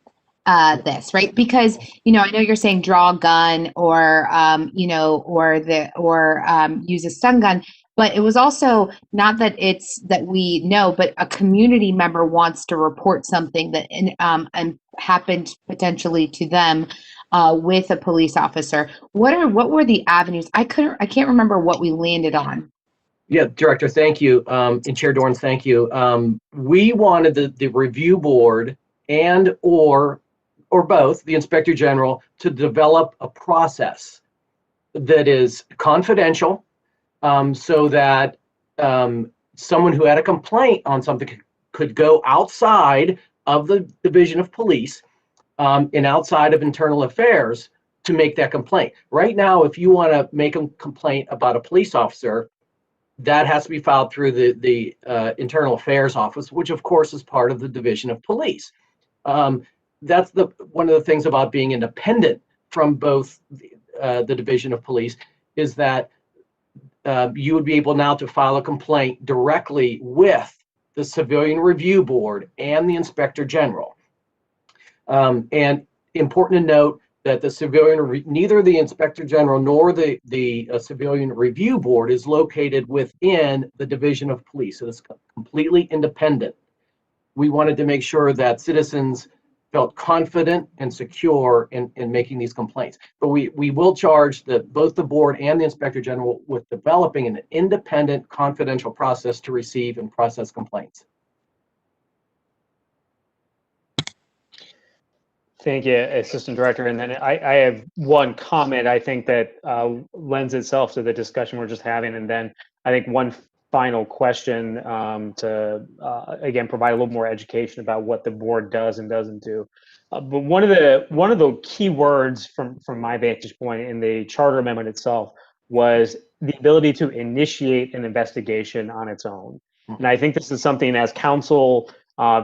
this, right? Because, I know you're saying draw a gun or, use a stun gun, but it was also not that it's that we know, but a community member wants to report something that and happened potentially to them with a police officer. What were the avenues? I can't remember what we landed on. Yeah, Director, thank you. And Chair Dorans, thank you. We wanted the review board and or both, the Inspector General, to develop a process that is confidential, so that someone who had a complaint on something could go outside of the Division of Police and outside of Internal Affairs to make that complaint. Right now, if you want to make a complaint about a police officer, that has to be filed through the Internal Affairs Office, which of course is part of the Division of Police. That's one of the things about being independent from both the Division of Police, is that you would be able now to file a complaint directly with the Civilian Review Board and the Inspector General. And important to note that neither the Inspector General nor the Civilian Review Board is located within the Division of Police. So it's completely independent. We wanted to make sure that citizens felt confident and secure in making these complaints. But we will charge both the board and the Inspector General with developing an independent, confidential process to receive and process complaints. Thank you, Assistant Director. And then I have one comment I think that lends itself to the discussion we're just having. And then I think one final question to, again, provide a little more education about what the board does and doesn't do. But one of the key words from my vantage point in the charter amendment itself was the ability to initiate an investigation on its own. And I think this is something as council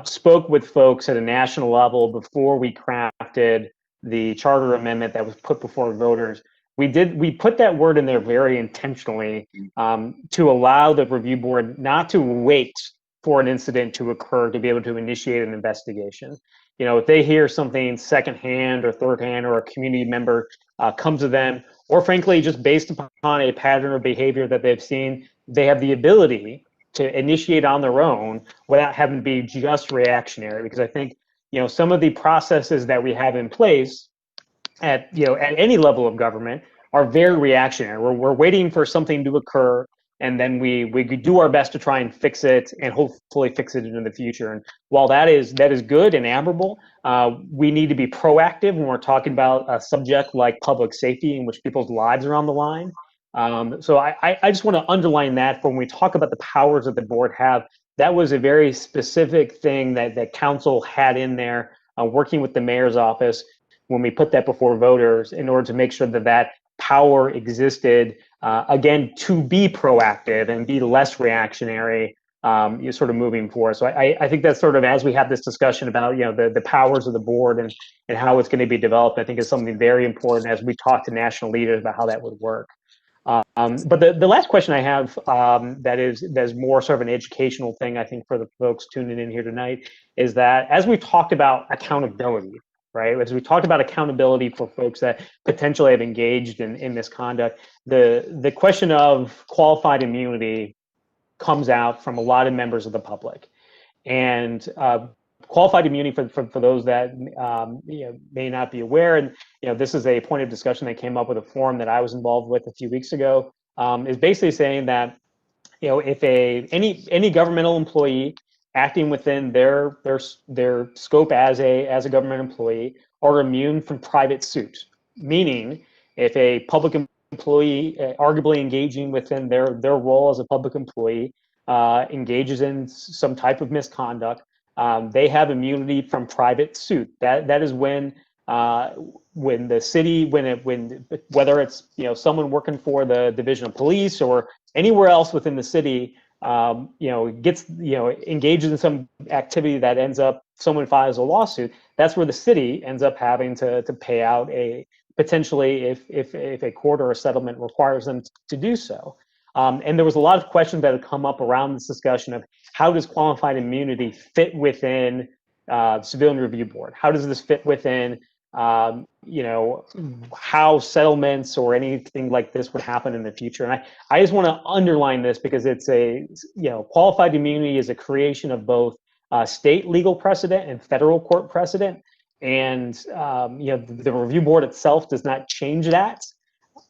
spoke with folks at a national level before we crafted the charter amendment that was put before voters. We put that word in there very intentionally to allow the review board not to wait for an incident to occur to be able to initiate an investigation. You know, if they hear something secondhand or thirdhand, or a community member comes to them, or frankly, just based upon a pattern of behavior that they've seen, they have the ability to initiate on their own without having to be just reactionary. Because I think, you know, some of the processes that we have in place at any level of government are very reactionary. We're waiting for something to occur, and then we do our best to try and fix it and hopefully fix it in the future. And while that is good and admirable, we need to be proactive when we're talking about a subject like public safety in which people's lives are on the line. So I just want to underline that when we talk about the powers that the board have, that was a very specific thing that council had in there, working with the mayor's office when we put that before voters in order to make sure that power existed, again, to be proactive and be less reactionary, you're sort of moving forward. So I think that's sort of, as we have this discussion about, you know, the powers of the board and how it's going to be developed, I think is something very important as we talk to national leaders about how that would work. But the last question I have that's more sort of an educational thing, I think, for the folks tuning in here tonight, is that as we've talked about accountability, right? As we talked about accountability for folks that potentially have engaged in misconduct, the question of qualified immunity comes out from a lot of members of the public. And qualified immunity, for those that may not be aware, and this is a point of discussion that came up with a forum that I was involved with a few weeks ago, is basically saying that if any governmental employee acting within their scope as a government employee are immune from private suit, meaning if a public employee arguably engaging within their role as a public employee engages in some type of misconduct, they have immunity from private suit. That is when the city, whether it's someone working for the Division of Police or anywhere else within the city, engages in some activity that ends up someone files a lawsuit, that's where the city ends up having to pay out potentially if a court or a settlement requires them to do so. And there was a lot of questions that have come up around this discussion of how does qualified immunity fit within Civilian Review Board? How does this fit within how settlements or anything like this would happen in the future? And I just want to underline this because it's qualified immunity is a creation of both state legal precedent and federal court precedent. And the review board itself does not change that.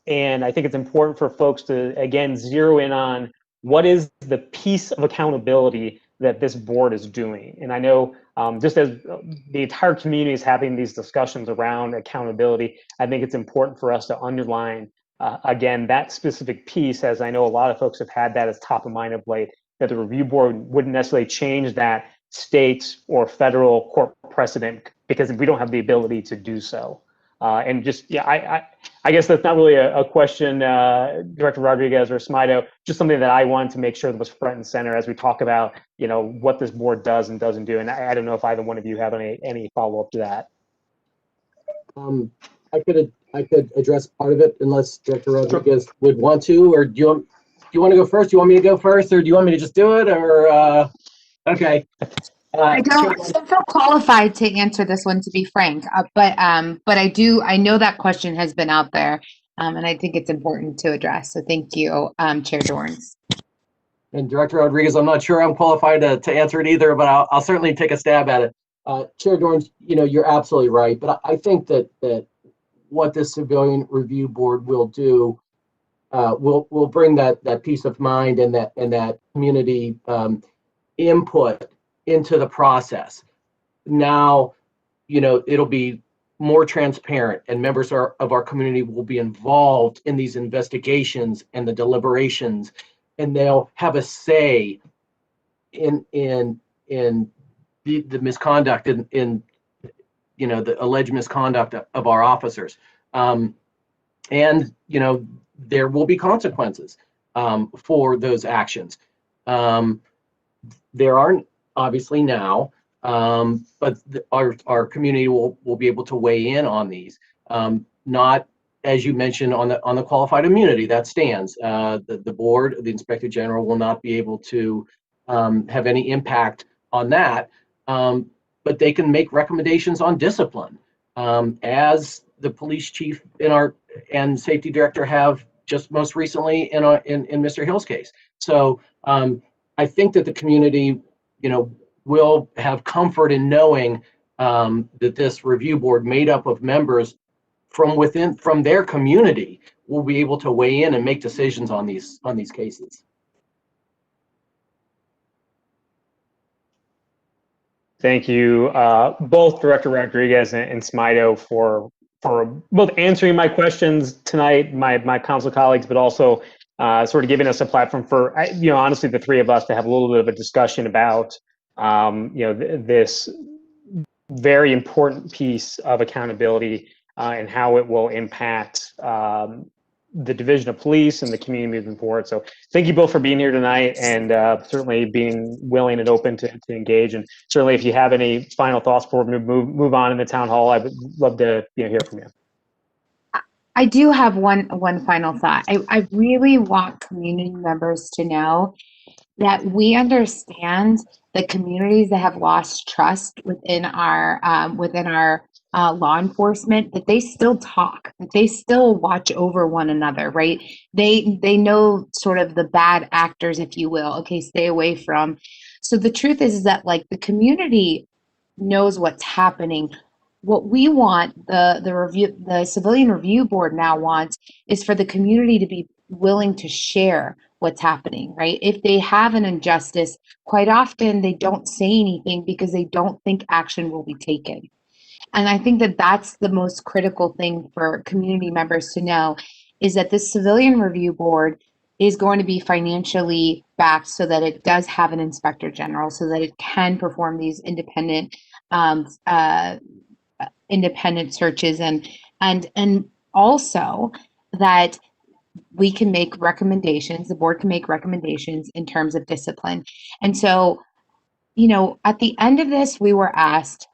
And I think it's important for folks to, again, zero in on what is the piece of accountability that this board is doing. And I know just as the entire community is having these discussions around accountability, I think it's important for us to underline, again, that specific piece, as I know a lot of folks have had that as top of mind of late, that the review board wouldn't necessarily change that state or federal court precedent because we don't have the ability to do so. And just, I guess that's not really a question, Director Rodriguez or Smido, just something that I wanted to make sure that was front and center as we talk about, what this board does and doesn't do. And I don't know if either one of you have any follow-up to that. I could address part of it unless Director Rodriguez would want to, or do you want? you want to go first? Do you want me to go first, or do you want me to just do it? Or okay. I don't feel qualified to answer this one, to be frank. But I do. I know that question has been out there, and I think it's important to address. So thank you, Chair Dorans. And Director Rodriguez, I'm not sure I'm qualified to answer it either, but I'll certainly take a stab at it. Chair Dorans, you're absolutely right, but I think that what this Civilian Review Board will do will bring that peace of mind and that community input into the process. Now, it'll be more transparent, and members of our community will be involved in these investigations and the deliberations, and they'll have a say in the misconduct in the alleged misconduct of our officers. And there will be consequences for those actions. There aren't obviously now, but our community will be able to weigh in on these. Not, as you mentioned, on the qualified immunity, that stands. The board, the Inspector General, will not be able to have any impact on that, but they can make recommendations on discipline, as the police chief and safety director have just most recently in Mr. Hill's case. So I think that the community, will have comfort in knowing that this review board, made up of members from their community, will be able to weigh in and make decisions on these cases. Thank you, both Director Rodriguez and Smito for both answering my questions tonight, my council colleagues, but also sort of giving us a platform for, honestly, the three of us to have a little bit of a discussion about, this very important piece of accountability and how it will impact the Division of Police and the community moving forward. So thank you both for being here tonight, and certainly being willing and open to engage. And certainly, if you have any final thoughts before we move on in the town hall, I would love to hear from you. I do have one final thought. I really want community members to know that we understand the communities that have lost trust within our law enforcement, that they still talk, that they still watch over one another, right? They know sort of the bad actors, if you will. Okay, stay away from. So the truth is that, like, the community knows what's happening. What we want, the Civilian Review Board now wants, is for the community to be willing to share what's happening, right? If they have an injustice, quite often they don't say anything because they don't think action will be taken. And I think that that's the most critical thing for community members to know, is that this Civilian Review Board is going to be financially backed so that it does have an inspector general, so that it can perform these independent searches, and also that we can make recommendations, the board can make recommendations in terms of discipline. And so, at the end of this, we were asked,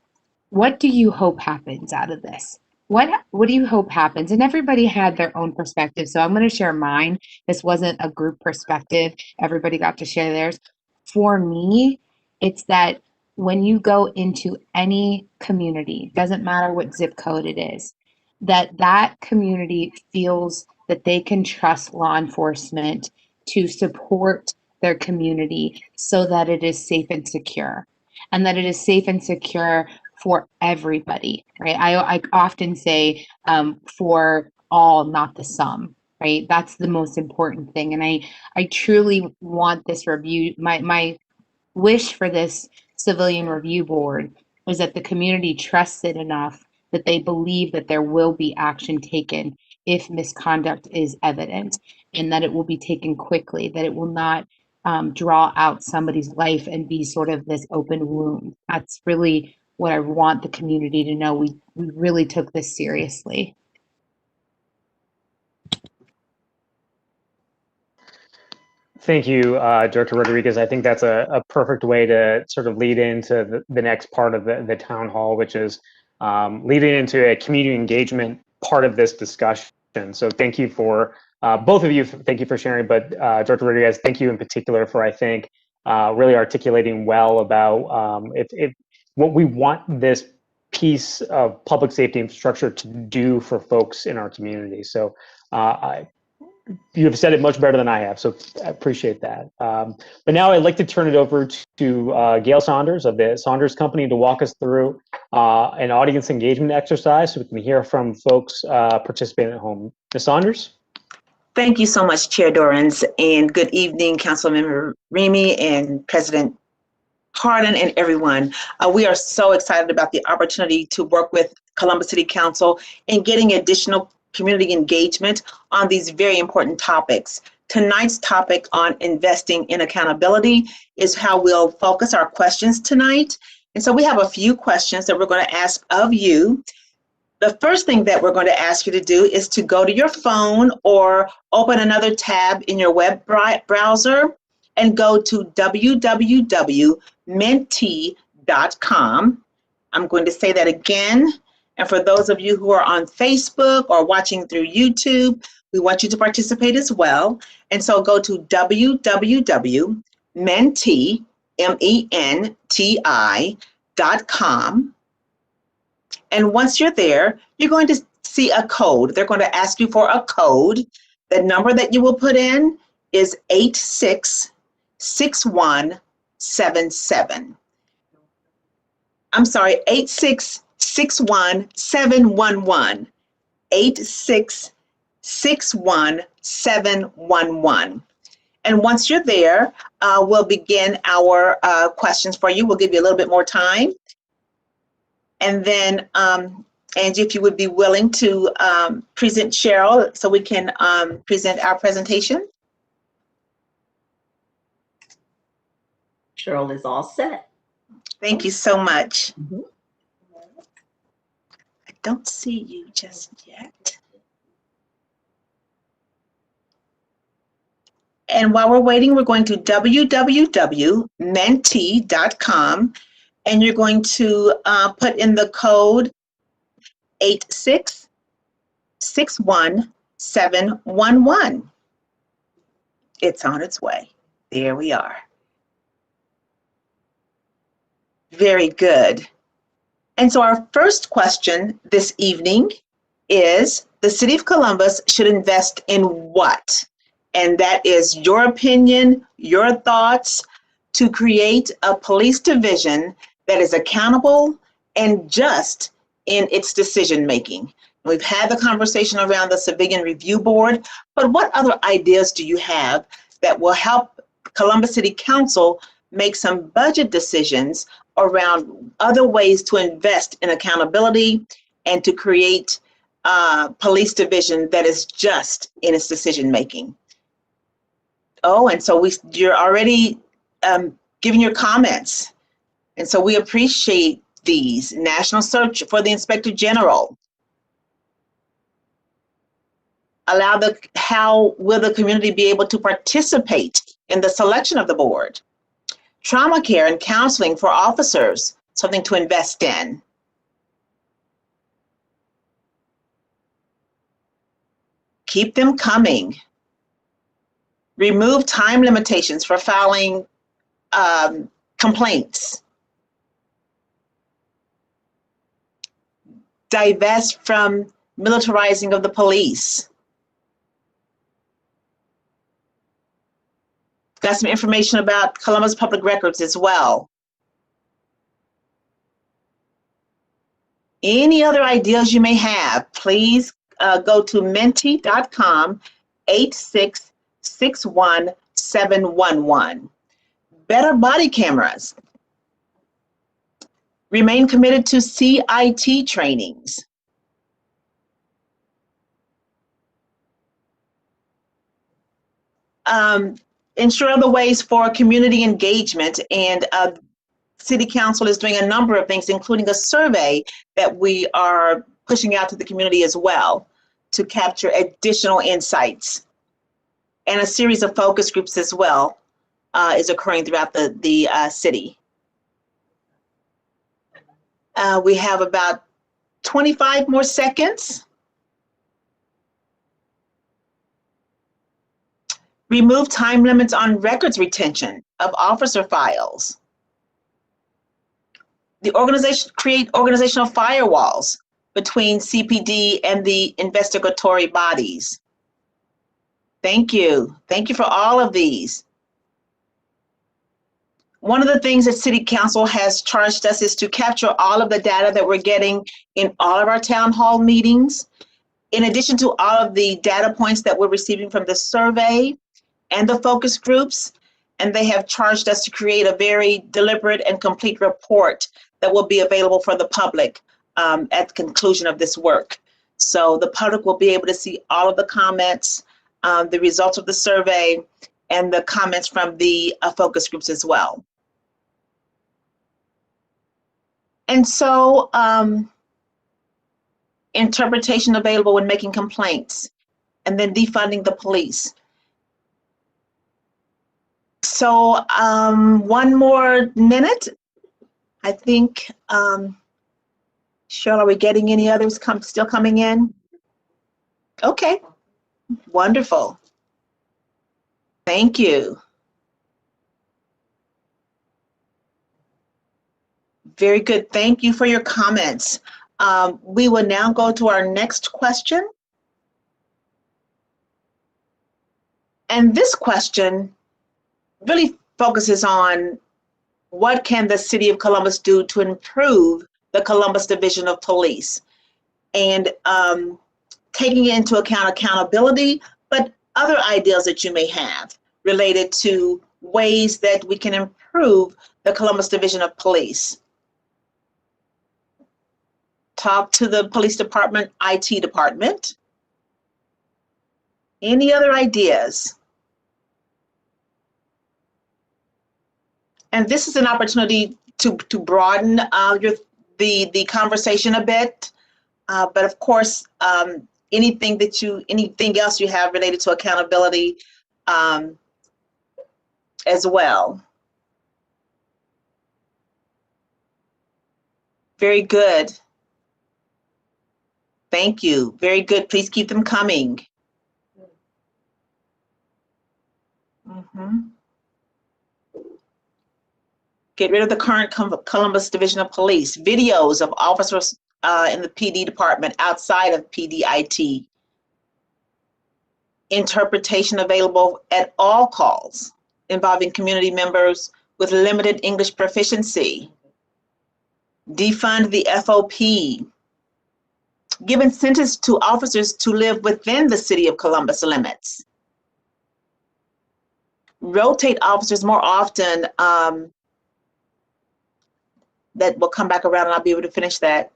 what do you hope happens out of this? What do you hope happens? And everybody had their own perspective. So I'm going to share mine. This wasn't a group perspective. Everybody got to share theirs. For me, it's that when you go into any community, doesn't matter what zip code it is, that community feels that they can trust law enforcement to support their community so that it is safe and secure, and that it is safe and secure for everybody, right? I often say for all, not the some, right? That's the most important thing. And I truly want this review, my wish for this Civilian Review Board was that the community trusts it enough that they believe that there will be action taken if misconduct is evident, and that it will be taken quickly, that it will not draw out somebody's life and be sort of this open wound. That's really what I want the community to know. We really took this seriously. Thank you, Director Rodriguez. I think that's a perfect way to sort of lead into the next part of the town hall, which is leading into a community engagement part of this discussion. So thank you for both of you, thank you for sharing, but Director Rodriguez, thank you in particular for, I think, really articulating well about if what we want this piece of public safety infrastructure to do for folks in our community. So you have said it much better than I have, so I appreciate that. But now I'd like to turn it over to Gail Saunders of the Saunders Company to walk us through an audience engagement exercise so we can hear from folks participating at home. Ms. Saunders? Thank you so much, Chair Dorans, and good evening, Councilmember Remy and President Hardin and everyone. We are so excited about the opportunity to work with Columbus City Council in getting additional community engagement on these very important topics. Tonight's topic on investing in accountability is how we'll focus our questions tonight. And so we have a few questions that we're going to ask of you. The first thing that we're going to ask you to do is to go to your phone or open another tab in your web browser and go to www.mentee.com. I'm going to say that again. And for those of you who are on Facebook or watching through YouTube, we want you to participate as well. And so go to www.mentee.com. And once you're there, you're going to see a code. They're going to ask you for a code. The number that you will put in is 866177. I'm sorry, 8661711. 8661711. And once you're there, we'll begin our questions for you. We'll give you a little bit more time. And then, Angie, if you would be willing to present Cheryl so we can present our presentation. Cheryl is all set. Thank you so much. I don't see you just yet. And while we're waiting, we're going to www.mentee.com. And you're going to put in the code 8661711. It's on its way. There we are. Very good. And so our first question this evening is, the City of Columbus should invest in what? And that is your opinion, your thoughts, to create a police division that is accountable and just in its decision making. We've had the conversation around the Civilian Review Board, but what other ideas do you have that will help Columbus City Council make some budget decisions around other ways to invest in accountability and to create a police division that is just in its decision making? Oh, and so you're already giving your comments. And so we appreciate these. National search for the Inspector General. How will the community be able to participate in the selection of the board? Trauma care and counseling for officers, something to invest in. Keep them coming. Remove time limitations for filing complaints. Divest from militarizing of the police. Got some information about Columbus Public Records as well. Any other ideas you may have, please go to mentee.com, 8661711. Better body cameras. Remain committed to CIT trainings. Ensure other ways for community engagement, and City Council is doing a number of things, including a survey that we are pushing out to the community as well to capture additional insights. And a series of focus groups as well is occurring throughout the city. We have about 25 more seconds. Remove time limits on records retention of officer files. Create organizational firewalls between CPD and the investigatory bodies. Thank you. Thank you for all of these. One of the things that City Council has charged us is to capture all of the data that we're getting in all of our town hall meetings, in addition to all of the data points that we're receiving from the survey and the focus groups. And they have charged us to create a very deliberate and complete report that will be available for the public at the conclusion of this work. So the public will be able to see all of the comments, the results of the survey, and the comments from the focus groups as well. And so interpretation available when making complaints, and then defunding the police. So one more minute. I think, Cheryl, are we getting any others still coming in? Okay, wonderful. Thank you. Very good. Thank you for your comments. We will now go to our next question. And this question really focuses on what can the City of Columbus do to improve the Columbus Division of Police, and taking into account accountability, but other ideas that you may have related to ways that we can improve the Columbus Division of Police. Talk to the police department, IT department. Any other ideas? And this is an opportunity to broaden the conversation a bit. But of course, anything else you have related to accountability as well. Very good. Thank you. Very good. Please keep them coming. Get rid of the current Columbus Division of Police. Videos of officers in the PD department outside of PDIT. Interpretation available at all calls involving community members with limited English proficiency. Defund the FOP. Give incentives to officers to live within the City of Columbus limits. Rotate officers more often. That will come back around and I'll be able to finish that.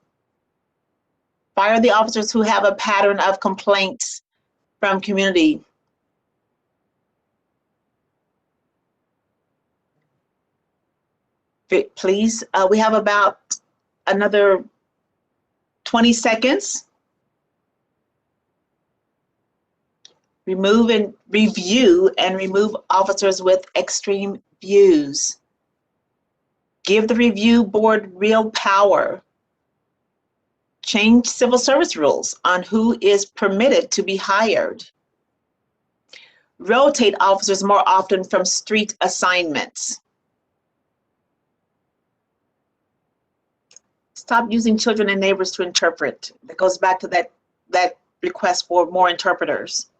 Fire the officers who have a pattern of complaints from community. Please, we have about another 20 seconds. Remove and review and remove officers with extreme views. Give the review board real power. Change civil service rules on who is permitted to be hired. Rotate officers more often from street assignments. Stop using children and neighbors to interpret. That goes back to that request for more interpreters.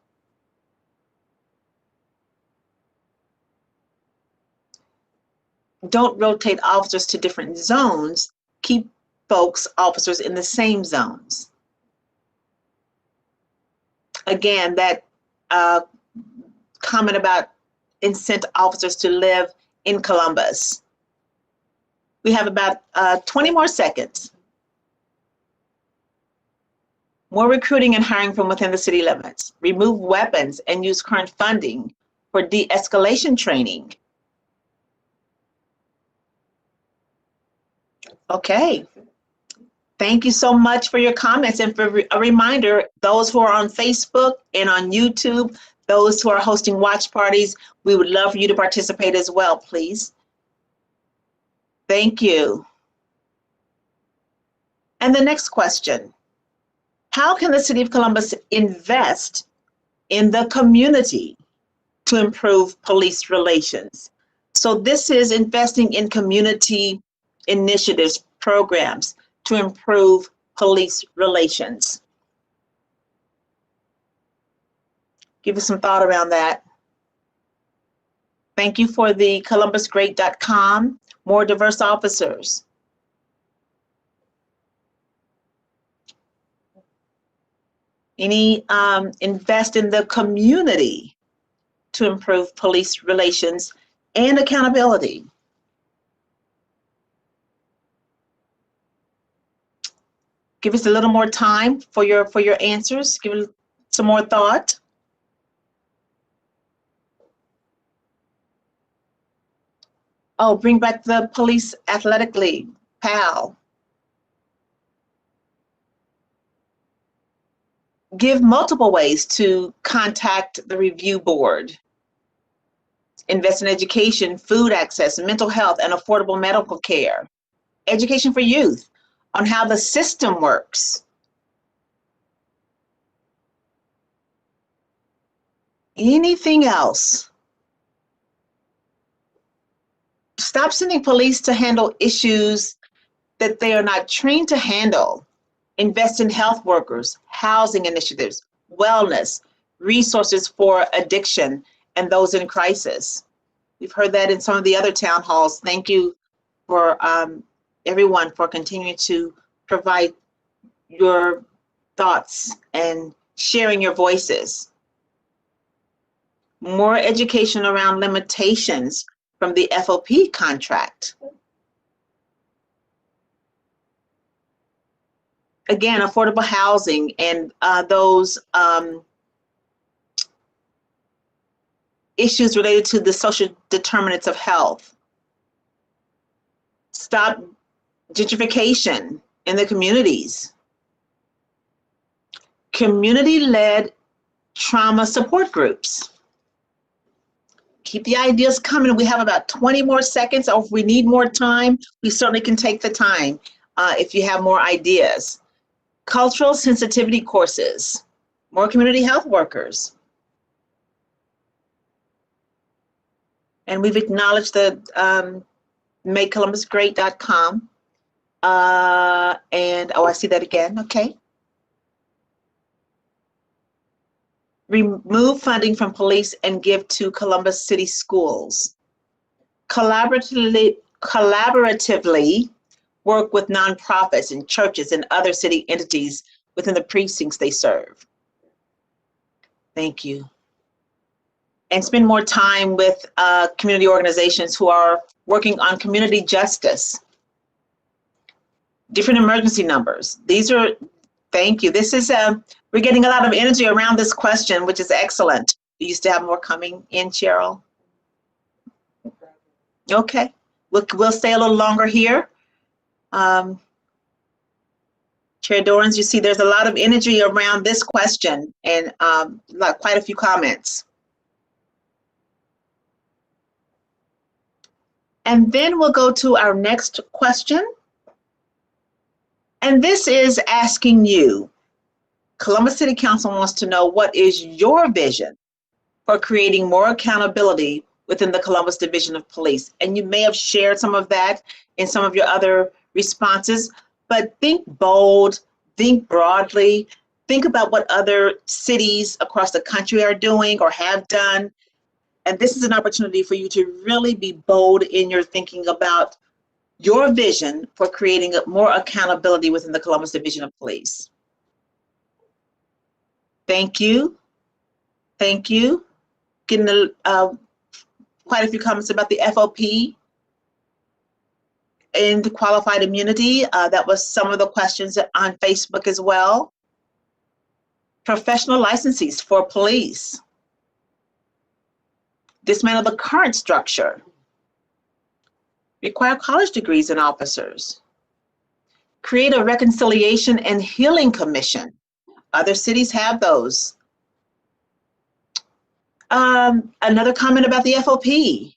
Don't rotate officers to different zones. Keep officers in the same zones. Again, that comment about incent officers to live in Columbus. We have about 20 more seconds. More recruiting and hiring from within the city limits. Remove weapons and use current funding for de-escalation training. Okay. Thank you so much for your comments. And for a reminder, those who are on Facebook and on YouTube, those who are hosting watch parties, we would love for you to participate as well, please. Thank you. And the next question, how can the City of Columbus invest in the community to improve police relations. So this is investing in community initiatives, programs to improve police relations. Give us some thought around that. Thank you for the columbusgreat.com, more diverse officers. Any invest in the community to improve police relations and accountability. Give us a little more time for your answers. Give it some more thought. Oh, bring back the police athletic league, PAL. Give multiple ways to contact the review board. Invest in education, food access, mental health, and affordable medical care. Education for youth on how the system works. Anything else? Stop sending police to handle issues that they are not trained to handle. Invest in health workers, housing initiatives, wellness, resources for addiction, and those in crisis. We've heard that in some of the other town halls. Thank you for everyone for continuing to provide your thoughts and sharing your voices. More education around limitations from the FOP contract. Again, affordable housing and those issues related to the social determinants of health. Stop gentrification in the communities. Community-led trauma support groups. Keep the ideas coming. We have about 20 more seconds, or if we need more time, we certainly can take the time if you have more ideas. Cultural sensitivity courses, more community health workers. And we've acknowledged the MakeColumbusGreat.com. And, oh, I see that again, okay. Remove funding from police and give to Columbus City Schools. Collaboratively work with nonprofits and churches and other city entities within the precincts they serve. Thank you. And spend more time with community organizations who are working on community justice. Different emergency numbers. These are, thank you. This is, we're getting a lot of energy around this question, which is excellent. Do you still have more coming in, Cheryl? Okay, we'll stay a little longer here. Chair Dorans, you see there's a lot of energy around this question and quite a few comments. And then we'll go to our next question. And this is asking you, Columbus City Council wants to know, what is your vision for creating more accountability within the Columbus Division of Police? And you may have shared some of that in some of your other responses, but think bold, think broadly, think about what other cities across the country are doing or have done. And this is an opportunity for you to really be bold in your thinking about your vision for creating more accountability within the Columbus Division of Police. Thank you. Thank you. Getting quite a few comments about the FOP and qualified immunity. That was some of the questions on Facebook as well. Professional licenses for police. Dismantle the current structure. Require college degrees in officers. Create a reconciliation and healing commission. Other cities have those. Another comment about the FOP.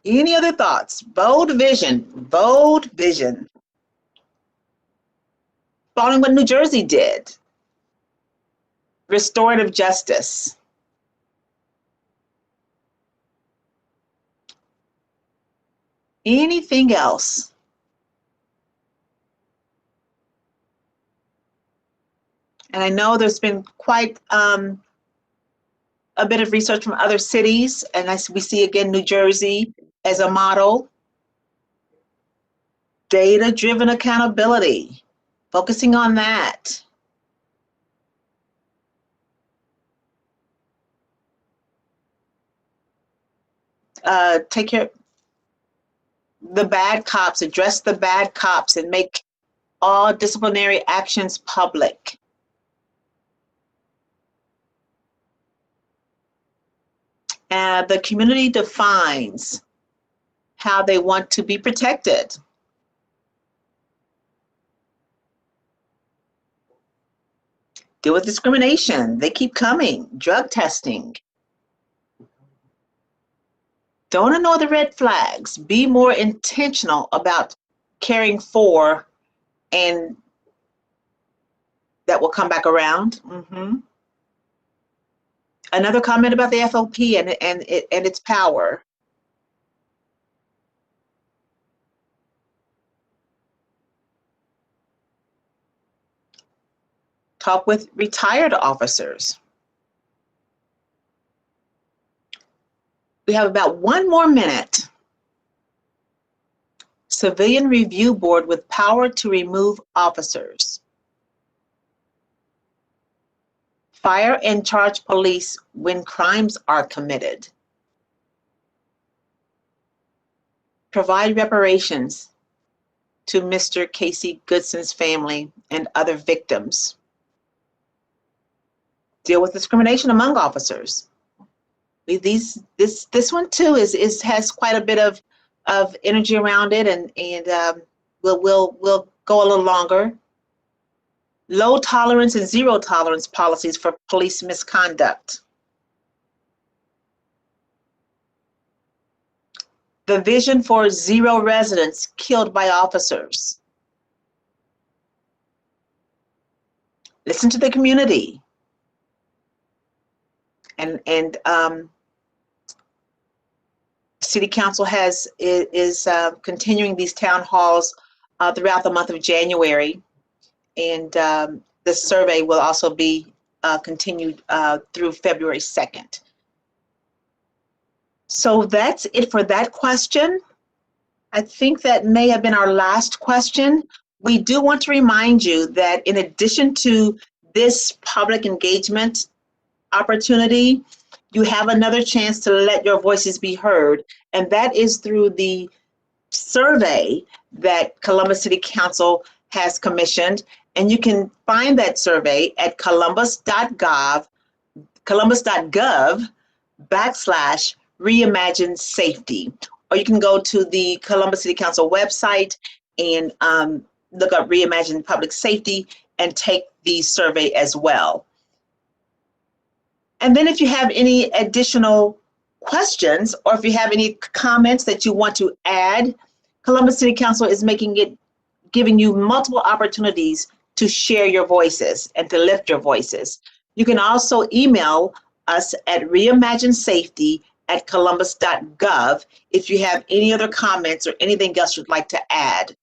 Any other thoughts? Bold vision, bold vision. Following what New Jersey did. restorative justice. Anything else? And I know there's been quite a bit of research from other cities, and we see again New Jersey as a model. Data-driven accountability, focusing on that. Take care the bad cops, address the bad cops, and make all disciplinary actions public. The community defines how they want to be protected. Deal with discrimination. They keep coming. Drug testing. Don't ignore the red flags. Be more intentional about caring for, and that will come back around. Another comment about the FLP and its power. Talk with retired officers. We have about 1 more minute. Civilian Review Board with power to remove officers. Fire and charge police when crimes are committed. Provide reparations to Mr. Casey Goodson's family and other victims. Deal with discrimination among officers. This one too has quite a bit of energy around it, and we'll go a little longer. Low tolerance and zero tolerance policies for police misconduct. The vision for 0 residents killed by officers. Listen to the community. And City Council is continuing these town halls throughout the month of January, and the survey will also be continued through February 2nd. So that's it for that question. I think that may have been our last question. We do want to remind you that in addition to this public engagement opportunity, you have another chance to let your voices be heard, and that is through the survey that Columbus City Council has commissioned. And you can find that survey at columbus.gov/Reimagine Safety. Or you can go to the Columbus City Council website and look up Reimagining Public Safety and take the survey as well. And then if you have any additional questions, or if you have any comments that you want to add, Columbus City Council is giving you multiple opportunities to share your voices and to lift your voices. You can also email us at reimaginesafety@columbus.gov if you have any other comments or anything else you'd like to add.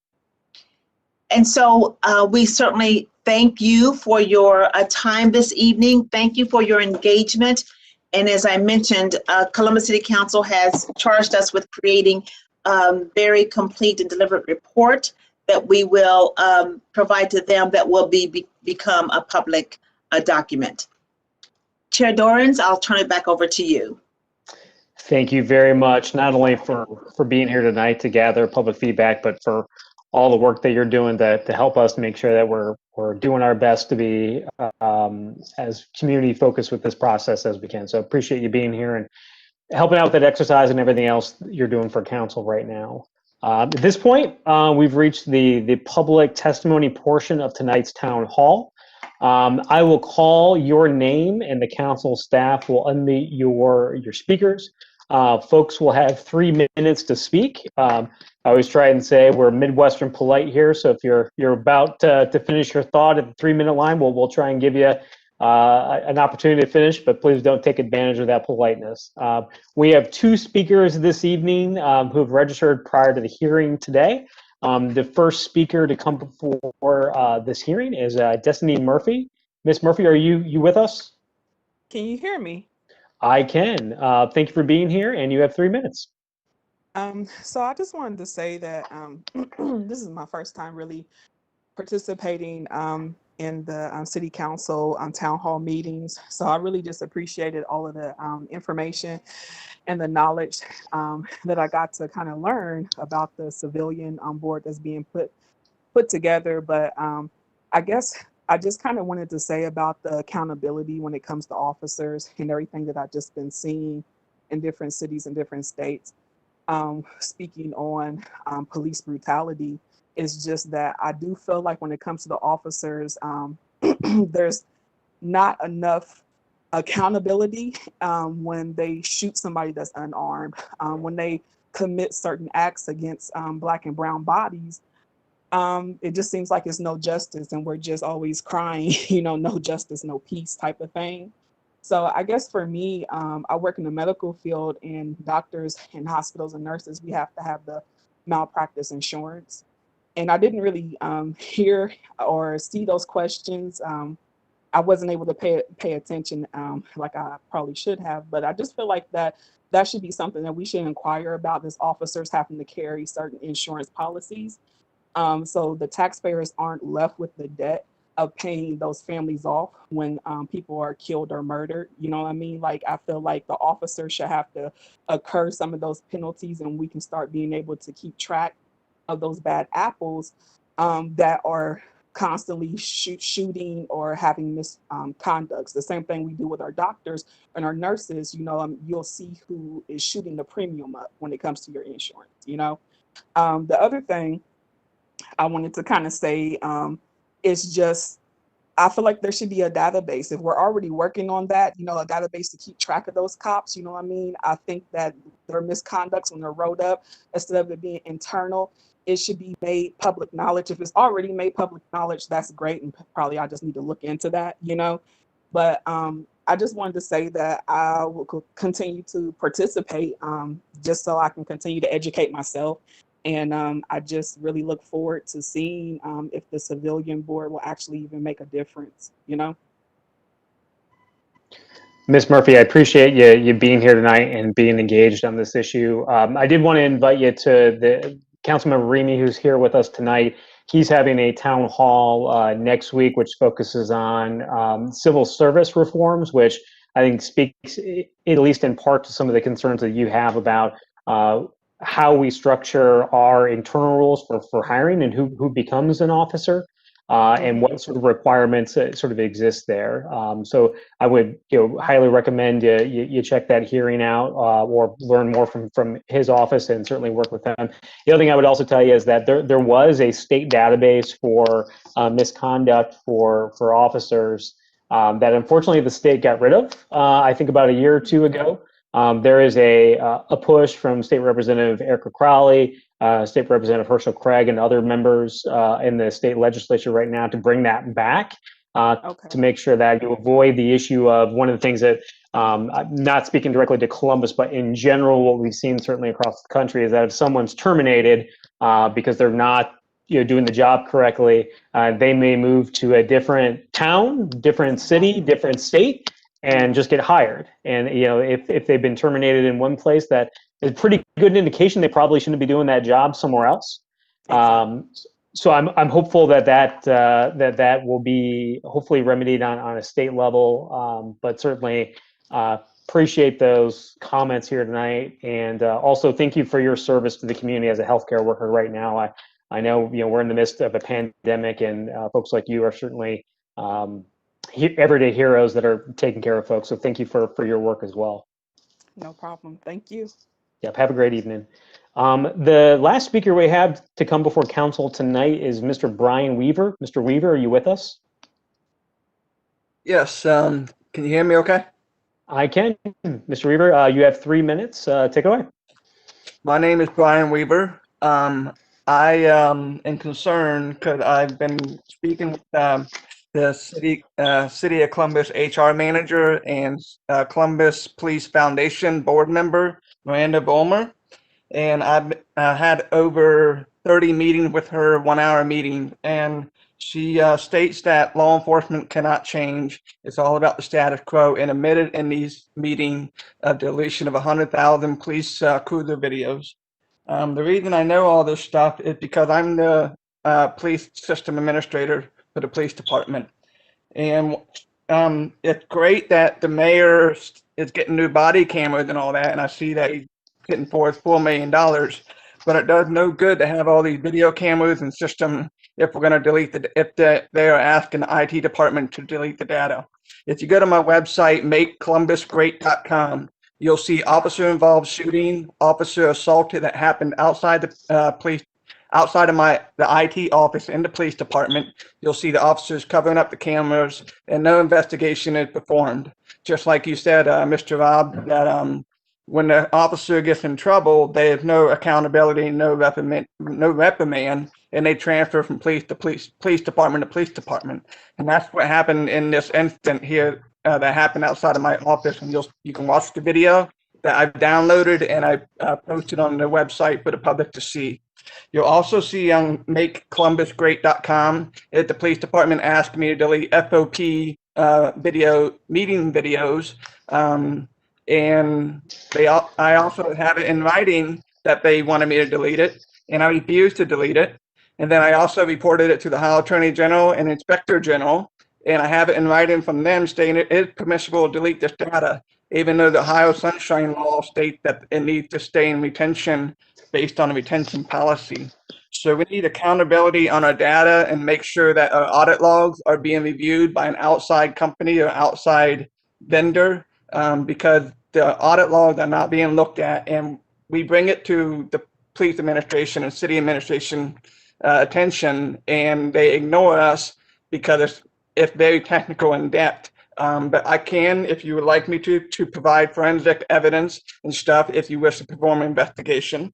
And so we certainly thank you for your time this evening. Thank you for your engagement. And as I mentioned, Columbus City Council has charged us with creating a very complete and deliberate report that we will provide to them, that will become a public document. Chair Dorans, I'll turn it back over to you. Thank you very much, not only for being here tonight to gather public feedback, but for all the work that you're doing to help us make sure that we're doing our best to be as community focused with this process as we can. So appreciate you being here and helping out with that exercise and everything else you're doing for council right now. At this point, we've reached the public testimony portion of tonight's town hall. I will call your name and the council staff will unmute your speakers. Folks will have 3 minutes to speak. I always try and say we're Midwestern polite here, so if you're about to finish your thought at the 3-minute line, we'll try and give you an opportunity to finish, but please don't take advantage of that politeness. We have two speakers this evening who have registered prior to the hearing today. The first speaker to come before this hearing is Destiny Murphy. Ms. Murphy, are you with us? Can you hear me? I can. Thank you for being here, and you have 3 minutes. So I just wanted to say that this is my first time really participating in the city council town hall meetings. So I really just appreciated all of the information and the knowledge that I got to kind of learn about the civilian board that's being put together. But I guess I just kind of wanted to say about the accountability when it comes to officers and everything that I've just been seeing in different cities and different states. Speaking on police brutality, is just that I do feel like when it comes to the officers, there's not enough accountability when they shoot somebody that's unarmed, when they commit certain acts against Black and brown bodies. It just seems like it's no justice, and we're just always crying, no justice, no peace type of thing. So I guess for me, I work in the medical field, and doctors and hospitals and nurses, we have to have the malpractice insurance. And I didn't really hear or see those questions. I wasn't able to pay attention like I probably should have, but I just feel like that should be something that we should inquire about, as officers having to carry certain insurance policies. So the taxpayers aren't left with the debt of paying those families off when people are killed or murdered. You know what I mean? Like, I feel like the officers should have to incur some of those penalties, and we can start being able to keep track of those bad apples that are constantly shooting or having misconducts. The same thing we do with our doctors and our nurses. You'll see who is shooting the premium up when it comes to your insurance. The other thing I wanted to kind of say is just, I feel like there should be a database. If we're already working on that, a database to keep track of those cops, you know what I mean? I think that their misconducts when they're wrote up, instead of it being internal, it should be made public knowledge. If it's already made public knowledge, that's great. And probably I just need to look into that, But I just wanted to say that I will continue to participate just so I can continue to educate myself. And I just really look forward to seeing if the civilian board will actually even make a difference, Ms. Murphy, I appreciate you being here tonight and being engaged on this issue. I did want to invite you to the Councilmember Remy, who's here with us tonight. He's having a town hall next week, which focuses on civil service reforms, which I think speaks, at least in part, to some of the concerns that you have about how we structure our internal rules for hiring and who becomes an officer. And what sort of requirements sort of exist there. So I would highly recommend you check that hearing out or learn more from his office, and certainly work with them. The other thing I would also tell you is that there was a state database for misconduct for officers that unfortunately the state got rid of, I think about a year or two ago. There is a push from State Representative Erica Crowley, State Representative Herschel Craig, and other members in the state legislature right now to bring that back to make sure that you avoid the issue of one of the things that, I'm not speaking directly to Columbus, but in general, what we've seen certainly across the country is that if someone's terminated because they're not doing the job correctly, they may move to a different town, different city, different state, and just get hired. And if they've been terminated in one place, that is a pretty good indication they probably shouldn't be doing that job somewhere else. So I'm hopeful that will be hopefully remedied on a state level. But certainly appreciate those comments here tonight, and also thank you for your service to the community as a healthcare worker right now. I know we're in the midst of a pandemic, and folks like you are certainly everyday heroes that are taking care of folks. So thank you for your work as well. No problem. Thank you. Yep. Have a great evening. The last speaker we have to come before council tonight is Mr. Brian Weaver. Mr. Weaver, are you with us? Yes. Can you hear me okay? I can. Mr. Weaver, you have 3 minutes. Take it away. My name is Brian Weaver. I am concerned because I've been speaking with the City of Columbus HR manager and Columbus Police Foundation board member, Miranda Bulmer. And I've had over 30 meetings with her, 1 hour meeting. And she states that law enforcement cannot change. It's all about the status quo, and admitted in these meetings a deletion of 100,000 police cruiser videos. The reason I know all this stuff is because I'm the police system administrator for the police department. And it's great that the mayor is getting new body cameras and all that, and I see that he's getting forth $4 million. But it does no good to have all these video cameras and system if we're going to delete they are asking the IT department to delete the data. If you go to my website, makecolumbusgreat.com, you'll see officer involved shooting, officer assaulted that happened outside the police, outside of the IT office in the police department. You'll see the officers covering up the cameras, and no investigation is performed. Just like you said, Mr. Rob, that when the officer gets in trouble, there's no accountability, no reprimand, and they transfer from police department to police department. And that's what happened in this incident here that happened outside of my office. And you can watch the video that I've downloaded and I posted on the website for the public to see. You'll also see on makecolumbusgreat.com that the police department asked me to delete FOP meeting videos. And I also have it in writing that they wanted me to delete it, and I refused to delete it. And then I also reported it to the Ohio Attorney General and Inspector General, and I have it in writing from them stating it is permissible to delete this data, even though the Ohio Sunshine Law states that it needs to stay in retention based on a retention policy. So we need accountability on our data and make sure that our audit logs are being reviewed by an outside company or outside vendor, because the audit logs are not being looked at, and we bring it to the police administration and city administration attention, and they ignore us because it's very technical and in-depth. But I can, if you would like me to provide forensic evidence and stuff if you wish to perform an investigation.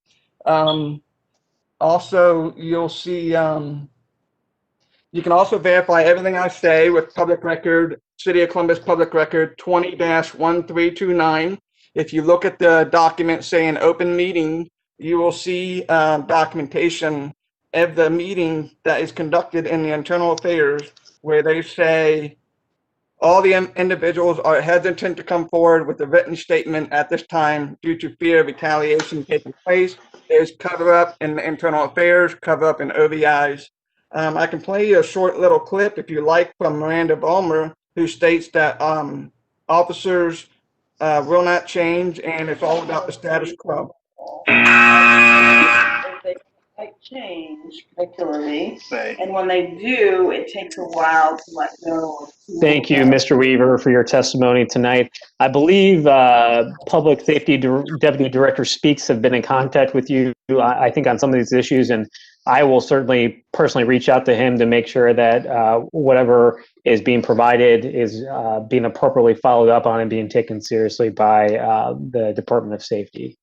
Also, you'll see, you can also verify everything I say with public record, City of Columbus Public Record 20-1329. If you look at the document saying open meeting, you will see documentation of the meeting that is conducted in the internal affairs, where they say all the individuals are hesitant to come forward with a written statement at this time due to fear of retaliation taking place. There's cover up in the internal affairs, cover up in OVIs. I can play you a short little clip if you like from Miranda Bulmer, who states that officers will not change and it's all about the status quo. They might change regularly, and when they do, it takes a while to let go. Thank you, Mr. Weaver, for your testimony tonight. I believe Public Safety Deputy Director Speaks have been in contact with you, I think, on some of these issues, and I will certainly personally reach out to him to make sure that whatever is being provided is being appropriately followed up on and being taken seriously by the Department of Safety.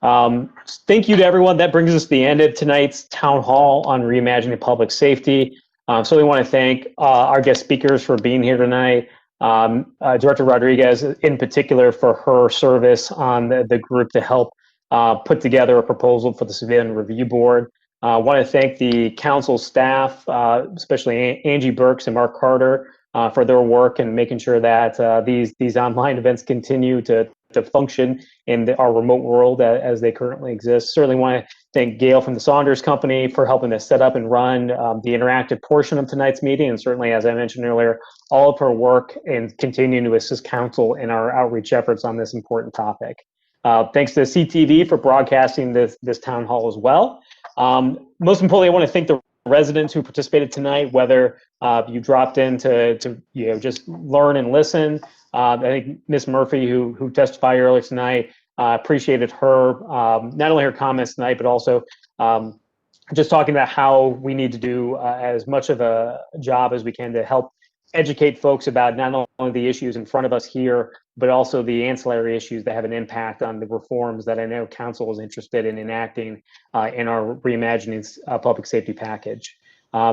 Thank you to everyone. That brings us to the end of tonight's town hall on reimagining public safety. So we want to thank our guest speakers for being here tonight. Director Rodriguez in particular for her service on the group to help put together a proposal for the Civilian Review Board. I want to thank the council staff, especially Angie Burks and Mark Carter, for their work and making sure that these online events continue to function in our remote world as they currently exist. Certainly want to thank Gail from the Saunders Company for helping us set up and run the interactive portion of tonight's meeting. And certainly, as I mentioned earlier, all of her work and continuing to assist council in our outreach efforts on this important topic. Thanks to CTV for broadcasting this town hall as well. Most importantly, I want to thank the residents who participated tonight, whether you dropped in to just learn and listen. I think Ms. Murphy, who testified earlier tonight, appreciated her, not only her comments tonight, but also just talking about how we need to do as much of a job as we can to help educate folks about not only the issues in front of us here, but also the ancillary issues that have an impact on the reforms that I know council is interested in enacting in our Reimagining Public Safety package.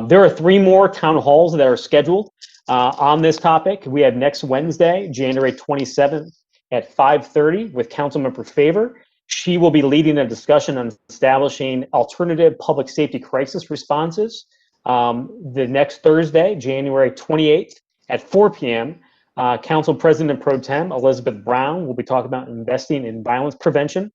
There are 3 more town halls that are scheduled on this topic. We have next Wednesday, January 27th at 5:30 with Councilmember Favor. She will be leading a discussion on establishing alternative public safety crisis responses. The next Thursday, January 28th at 4 p.m., Council President Pro Tem Elizabeth Brown will be talking about investing in violence prevention.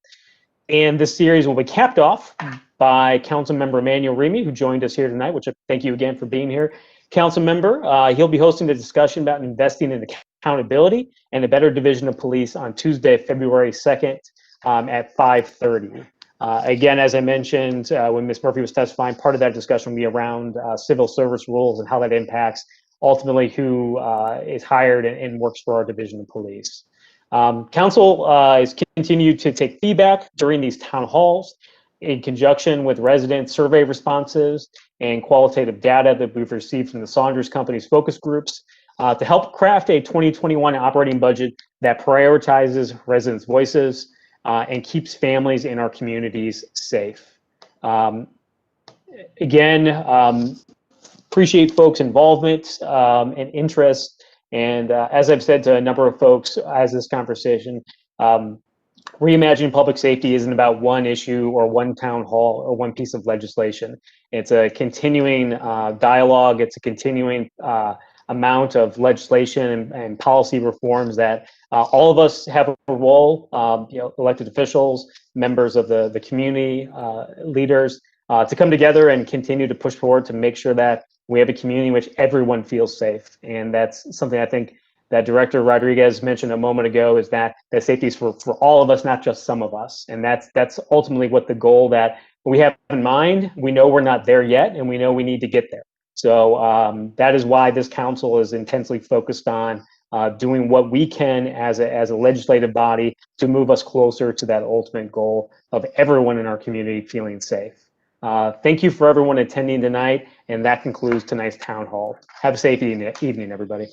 And this series will be capped off by Councilmember Emmanuel Remy, who joined us here tonight, which I thank you again for being here. Councilmember, he'll be hosting a discussion about investing in accountability and a better division of police on Tuesday, February 2nd at 5:30. Again, as I mentioned, when Ms. Murphy was testifying, part of that discussion will be around civil service rules and how that impacts ultimately who is hired and works for our division of police. Council is continued to take feedback during these town halls in conjunction with resident survey responses and qualitative data that we've received from the Saunders Company's focus groups to help craft a 2021 operating budget that prioritizes residents' voices and keeps families in our communities safe. Again, appreciate folks' involvement and interest. And as I've said to a number of folks as this conversation, reimagining public safety isn't about one issue or one town hall or one piece of legislation. It's a continuing dialogue. It's a continuing amount of legislation and policy reforms that all of us have a role, elected officials, members of the community, leaders, to come together and continue to push forward to make sure that we have a community in which everyone feels safe. And that's something I think that Director Rodriguez mentioned a moment ago, is that safety is for all of us, not just some of us. And that's ultimately what the goal that we have in mind. We know we're not there yet, and we know we need to get there. So that is why this council is intensely focused on doing what we can as a legislative body to move us closer to that ultimate goal of everyone in our community feeling safe. Thank you for everyone attending tonight, and that concludes tonight's town hall. Have a safe evening, everybody.